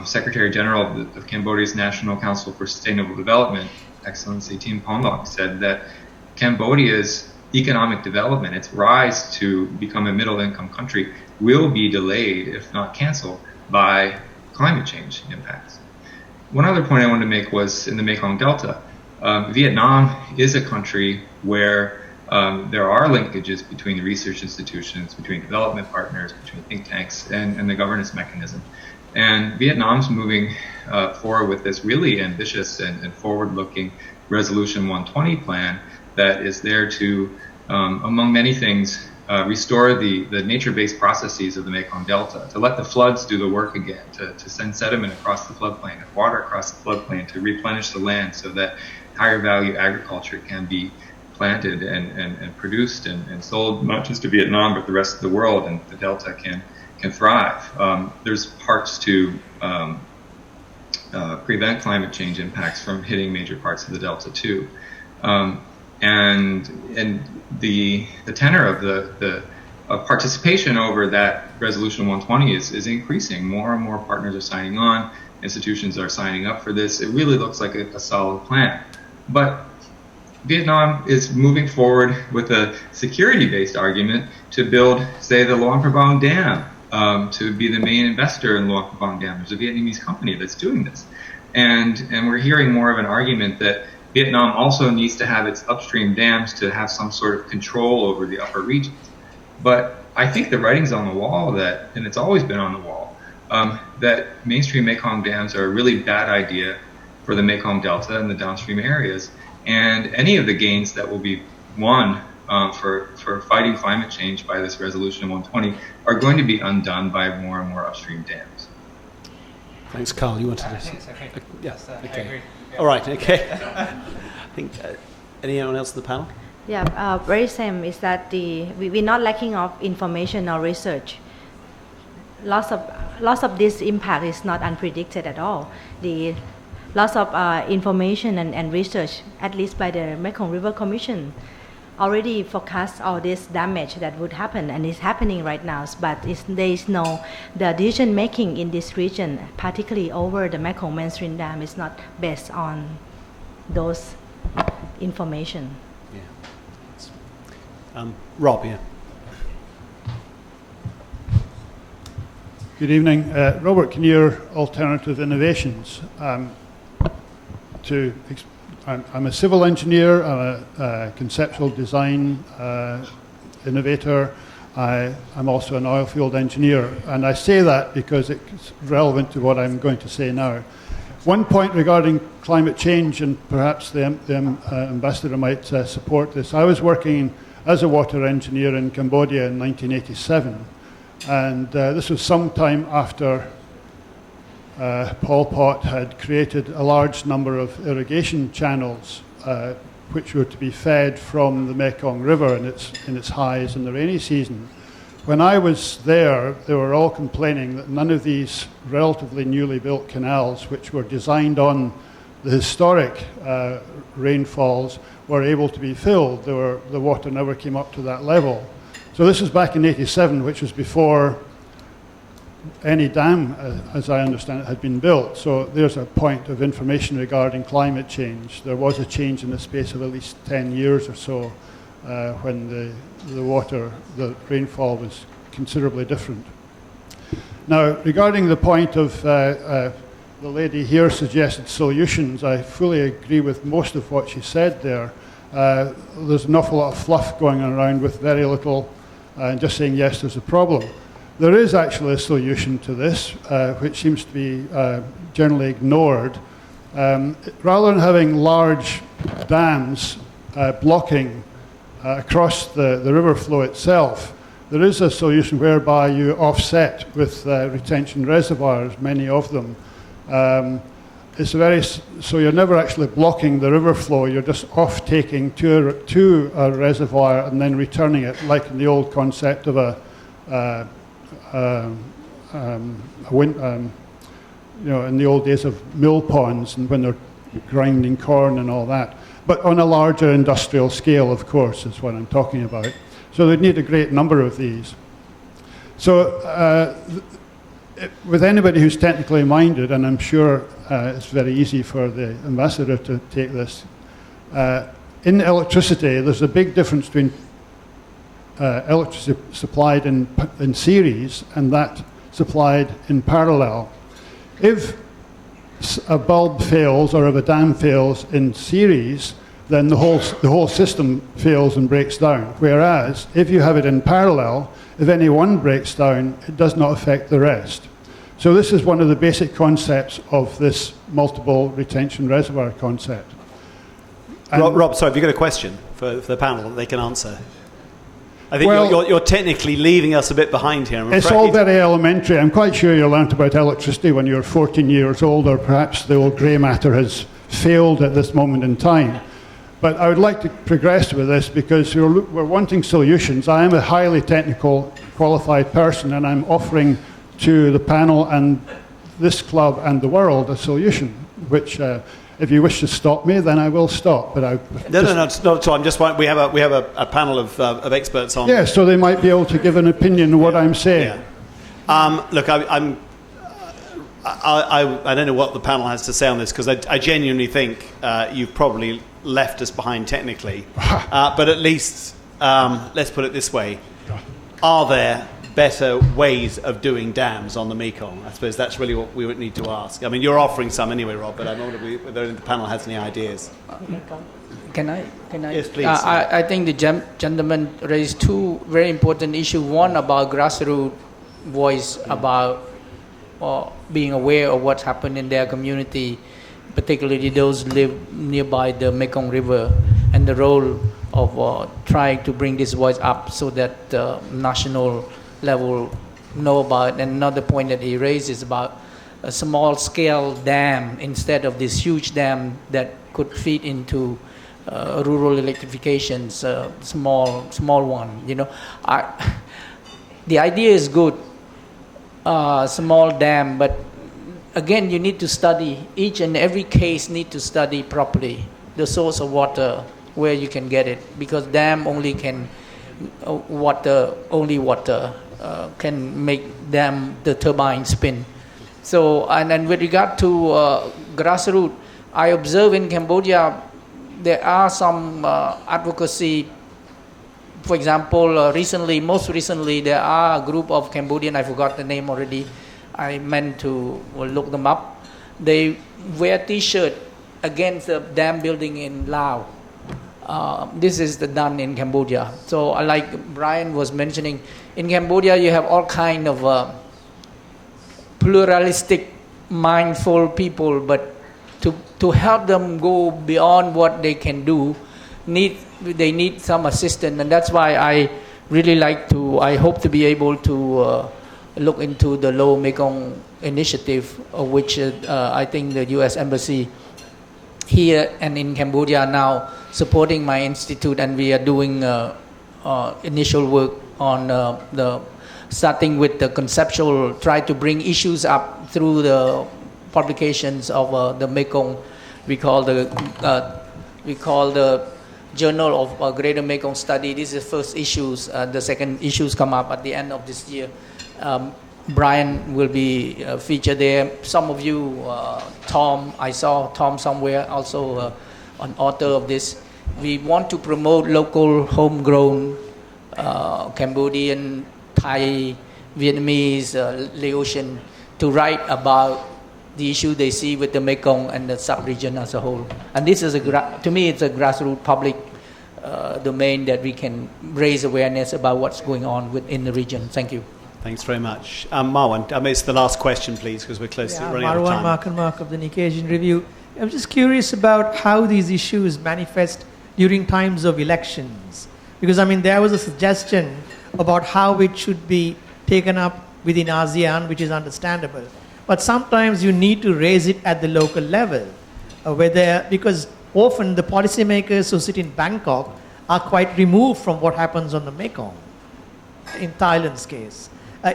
Secretary General of Cambodia's National Council for Sustainable Development, Excellency Tim Ponlok, said that Cambodia's economic development, its rise to become a middle-income country, will be delayed, if not canceled, by climate change impacts. One other point I wanted to make was in the Mekong Delta. Vietnam is a country where there are linkages between the research institutions, between development partners, between think tanks, and the governance mechanism. And Vietnam's moving forward with this really ambitious and forward-looking Resolution 120 plan that is there to, among many things, restore the nature-based processes of the Mekong Delta, to let the floods do the work again, to send sediment across the floodplain and water across the floodplain, to replenish the land so that higher value agriculture can be planted and produced and sold, not just to Vietnam, but the rest of the world, and the Delta can thrive. There's parts to prevent climate change impacts from hitting major parts of the Delta too. And the tenor of the participation over that Resolution 120 is increasing. More and more partners are signing on. Institutions are signing up for this. It really looks like a solid plan. But Vietnam is moving forward with a security-based argument to build, say, the Luang Prabang Dam, to be the main investor in Luang Prabang Dam. There's a Vietnamese company that's doing this. And we're hearing more of an argument that Vietnam also needs to have its upstream dams to have some sort of control over the upper regions. But I think the writing's on the wall that, and it's always been on the wall, that mainstream Mekong dams are a really bad idea for the Mekong Delta and the downstream areas. And any of the gains that will be won for fighting climate change by this Resolution 120 are going to be undone by more and more upstream dams. Thanks, Carl. You wanted to say? Okay. Yes. I Okay. agree. All right. Okay. I think anyone else in the panel? Yeah, very same is that we're not lacking of information or research. Lots of this impact is not unpredicted at all. The lots of information and research, at least by the Mekong River Commission, already forecast all this damage that would happen, and it's happening right now. But there is no, the decision making in this region, particularly over the Mekong mainstream dam, is not based on those information. Yeah. Rob, yeah. Good evening. Robert Kinnear, Alternative Innovations. I'm a civil engineer, I'm a conceptual design innovator. I'm also an oil field engineer, and I say that because it's relevant to what I'm going to say now. One point regarding climate change, and perhaps the ambassador might support this. I was working as a water engineer in Cambodia in 1987. And this was some time after Pol Pot had created a large number of irrigation channels which were to be fed from the Mekong River in its highs in the rainy season. When I was there, they were all complaining that none of these relatively newly built canals, which were designed on the historic rainfalls, were able to be filled. The water never came up to that level. So this was back in '87, which was before any dam, as I understand it, had been built. So there's a point of information regarding climate change. There was a change in the space of at least 10 years or so when the rainfall was considerably different. Now, regarding the point of the lady here suggested solutions, I fully agree with most of what she said there. There's an awful lot of fluff going around with very little, and just saying, yes, there's a problem. There is actually a solution to this, which seems to be generally ignored. Rather than having large dams blocking across the river flow itself, there is a solution whereby you offset with retention reservoirs, many of them. So you're never actually blocking the river flow, you're just off-taking to a reservoir and then returning it, like in the old concept of in the old days of mill ponds and when they're grinding corn and all that. But on a larger industrial scale, of course, is what I'm talking about. So they'd need a great number of these. So with anybody who's technically minded, and I'm sure it's very easy for the ambassador to take this, in electricity, there's a big difference between electricity supplied in series and that supplied in parallel. If a bulb fails or if a dam fails in series, then the whole system fails and breaks down. Whereas if you have it in parallel, if any one breaks down, it does not affect the rest. So this is one of the basic concepts of this multiple retention reservoir concept. Rob, sorry, have you got a question for the panel that they can answer? I think you're technically leaving us a bit behind here. It's all very elementary. I'm quite sure you learnt about electricity when you were 14 years old, or perhaps the old grey matter has failed at this moment in time. But I would like to progress with this because we're wanting solutions. I am a highly technical, qualified person, and I'm offering to the panel and this club and the world a solution, which if you wish to stop me, then I will stop. But no. So I'm just we have a panel of experts on. Yeah, so they might be able to give an opinion on what I'm saying. Yeah. Look, I don't know what the panel has to say on this because I genuinely think you've probably left us behind technically. But at least let's put it this way: are there better ways of doing dams on the Mekong? I suppose that's really what we would need to ask. I mean, you're offering some anyway, Rob, but I don't know whether the panel has any ideas. Can I? Yes, please. I think the gentleman raised two very important issues. One about grassroots voice about being aware of what's happened in their community, particularly those who live nearby the Mekong River, and the role of trying to bring this voice up so that the national level know about it. And another point that he raised is about a small scale dam instead of this huge dam that could feed into rural electrifications, small one. The idea is good, small dam, but again you need to study, each and every case need to study properly the source of water, where you can get it, because dam only can water can make the turbine spin. So, and with regard to grassroots, I observe in Cambodia there are some advocacy. For example, most recently, there are a group of Cambodian, I forgot the name already, I meant to look them up. They wear T-shirt against the dam building in Laos. This is done in Cambodia. So like Brian was mentioning, in Cambodia you have all kind of pluralistic, mindful people, but to help them go beyond what they can do, need they need some assistance, and that's why I really I hope to be able to look into the Low Mekong initiative, of which I think the U.S. Embassy here and in Cambodia are now supporting my institute, and we are doing initial work on starting with the conceptual, try to bring issues up through the publications of the Mekong. We call the Journal of Greater Mekong Study. This is the first issues. The second issues come up at the end of this year. Brian will be featured there. Some of you, Tom, I saw Tom somewhere, also an author of this. We want to promote local homegrown Cambodian, Thai, Vietnamese, Laotian to write about the issue they see with the Mekong and the sub-region as a whole. And this is, to me, it's a grassroots public domain that we can raise awareness about what's going on within the region. Thank you. Thanks very much. Marwan, it's the last question, please, because we're close to running out of time. Marwan Mark of the Nikkei Asian Review. I'm just curious about how these issues manifest during times of elections. Because, there was a suggestion about how it should be taken up within ASEAN, which is understandable. But sometimes you need to raise it at the local level, because often the policymakers who sit in Bangkok are quite removed from what happens on the Mekong, in Thailand's case.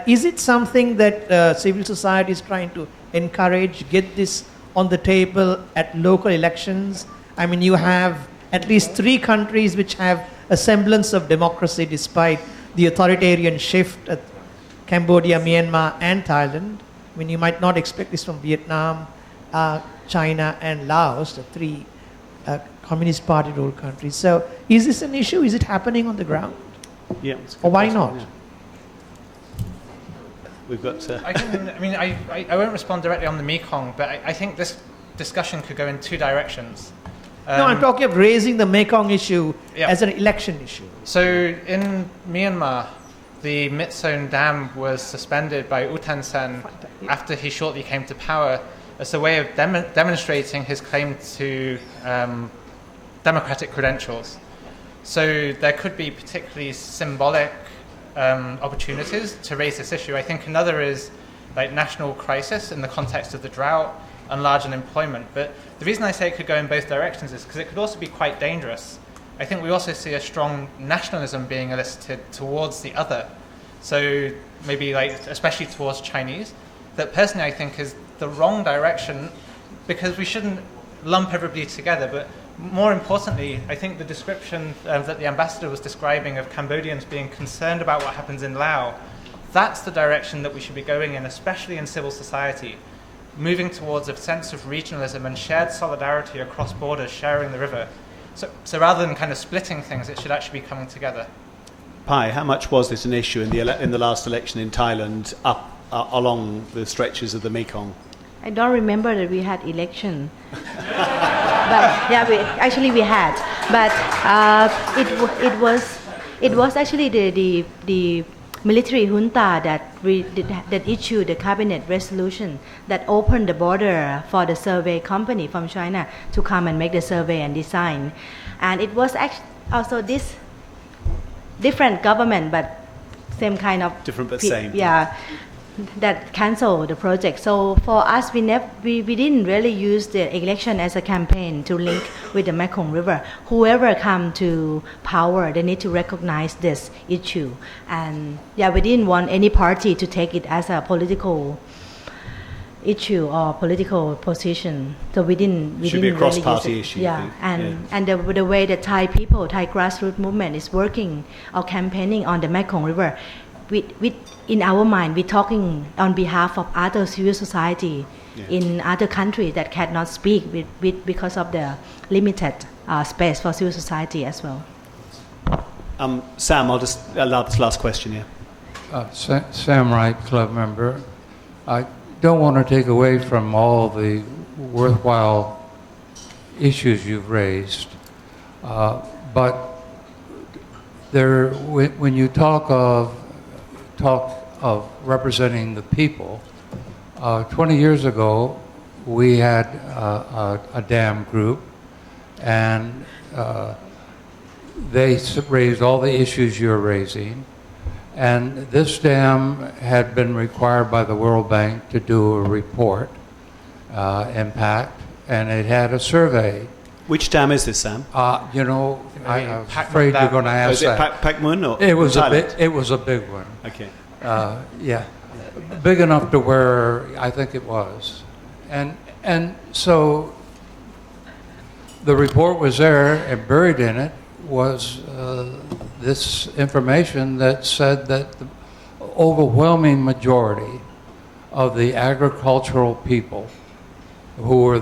Is it something that civil society is trying to encourage, get this on the table at local elections? You have at least 3 countries which have a semblance of democracy despite the authoritarian shift at Cambodia, Myanmar, and Thailand. You might not expect this from Vietnam, China, and Laos, the 3 Communist Party-ruled countries. So is this an issue? Is it happening on the ground? Yeah. Or why not? Yeah. We've got. I won't respond directly on the Mekong, but I think this discussion could go in 2 directions. No, I'm talking of raising the Mekong issue as an election issue. So in Myanmar, the Myitsone Dam was suspended by U Tan Sen after he shortly came to power as a way of demonstrating his claim to democratic credentials. So there could be particularly symbolic opportunities to raise this issue. I think another is national crisis in the context of the drought and large unemployment. But the reason I say it could go in both directions is because it could also be quite dangerous. I think we also see a strong nationalism being elicited towards the other. So maybe especially towards Chinese, that personally I think is the wrong direction, because we shouldn't lump everybody together. But more importantly, I think the description that the ambassador was describing of Cambodians being concerned about what happens in Laos, that's the direction that we should be going in, especially in civil society, moving towards a sense of regionalism and shared solidarity across borders, sharing the river. So rather than kind of splitting things, it should actually be coming together. Pai, how much was this an issue in the last election in Thailand along the stretches of the Mekong? I don't remember that we had election. But yeah, we had. But it was actually the military junta that issued the cabinet resolution that opened the border for the survey company from China to come and make the survey and design. And it was actually also this different government, but same kind of different but same. Yeah, that canceled the project. So for us, we didn't really use the election as a campaign to link with the Mekong River. Whoever come to power, they need to recognize this issue. And yeah, we didn't want any party to take it as a political issue or political position. So we didn't Should be a cross-party really issue. Yeah, and the way the Thai people, Thai grassroots movement is working or campaigning on the Mekong River, in our mind, we're talking on behalf of other civil society in other countries that cannot speak because of the limited space for civil society as well. Sam, I'll just allow this last question here. Sam Wright, club member. I don't want to take away from all the worthwhile issues you've raised, but when you talk of representing the people, 20 years ago we had a dam group, and they raised all the issues you're raising. And this dam had been required by the World Bank to do a report, impact, and it had a survey. Which dam is this, Sam? You know, I'm afraid you're going to ask is it that. Pak Mun or It was Thailand? it was a big one. Okay. Yeah, big enough to where I think it was, and so the report was there, and buried in it was this information that said that the overwhelming majority of the agricultural people, who were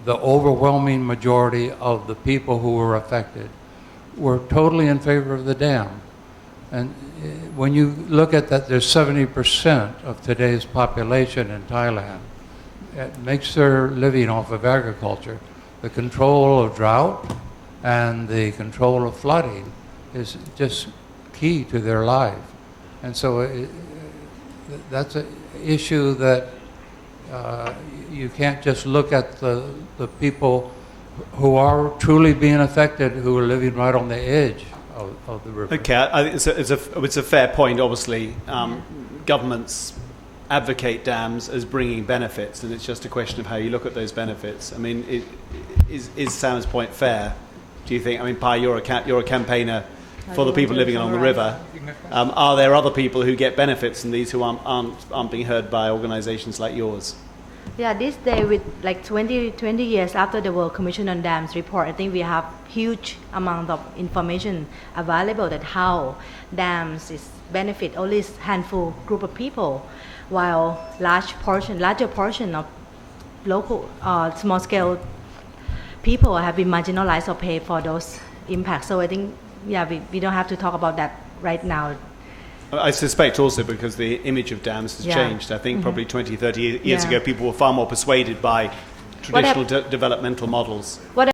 the overwhelming majority of the people who were affected, were totally in favor of the dam. And when you look at that, there's 70% of today's population in Thailand. It makes their living off of agriculture. The control of drought and the control of flooding is just key to their life. And so that's an issue that you can't just look at the people who are truly being affected, who are living right on the edge of the river. Okay, I think it's a fair point. Obviously, governments advocate dams as bringing benefits, and it's just a question of how you look at those benefits. I mean, is Sam's point fair? Do you think? I mean, Pai, you're a campaigner for the people living along the river. Are there other people who get benefits from these who aren't being heard by organisations like yours? Yeah, this day with like 20 years after the World Commission on Dams report, I think we have huge amount of information available that how dams is benefit only handful group of people, while larger portion of local small scale people have been marginalized or pay for those impacts. So I think we don't have to talk about that right now. I suspect also because the image of dams has changed. I think probably 20, 30 years ago, people were far more persuaded by traditional developmental models.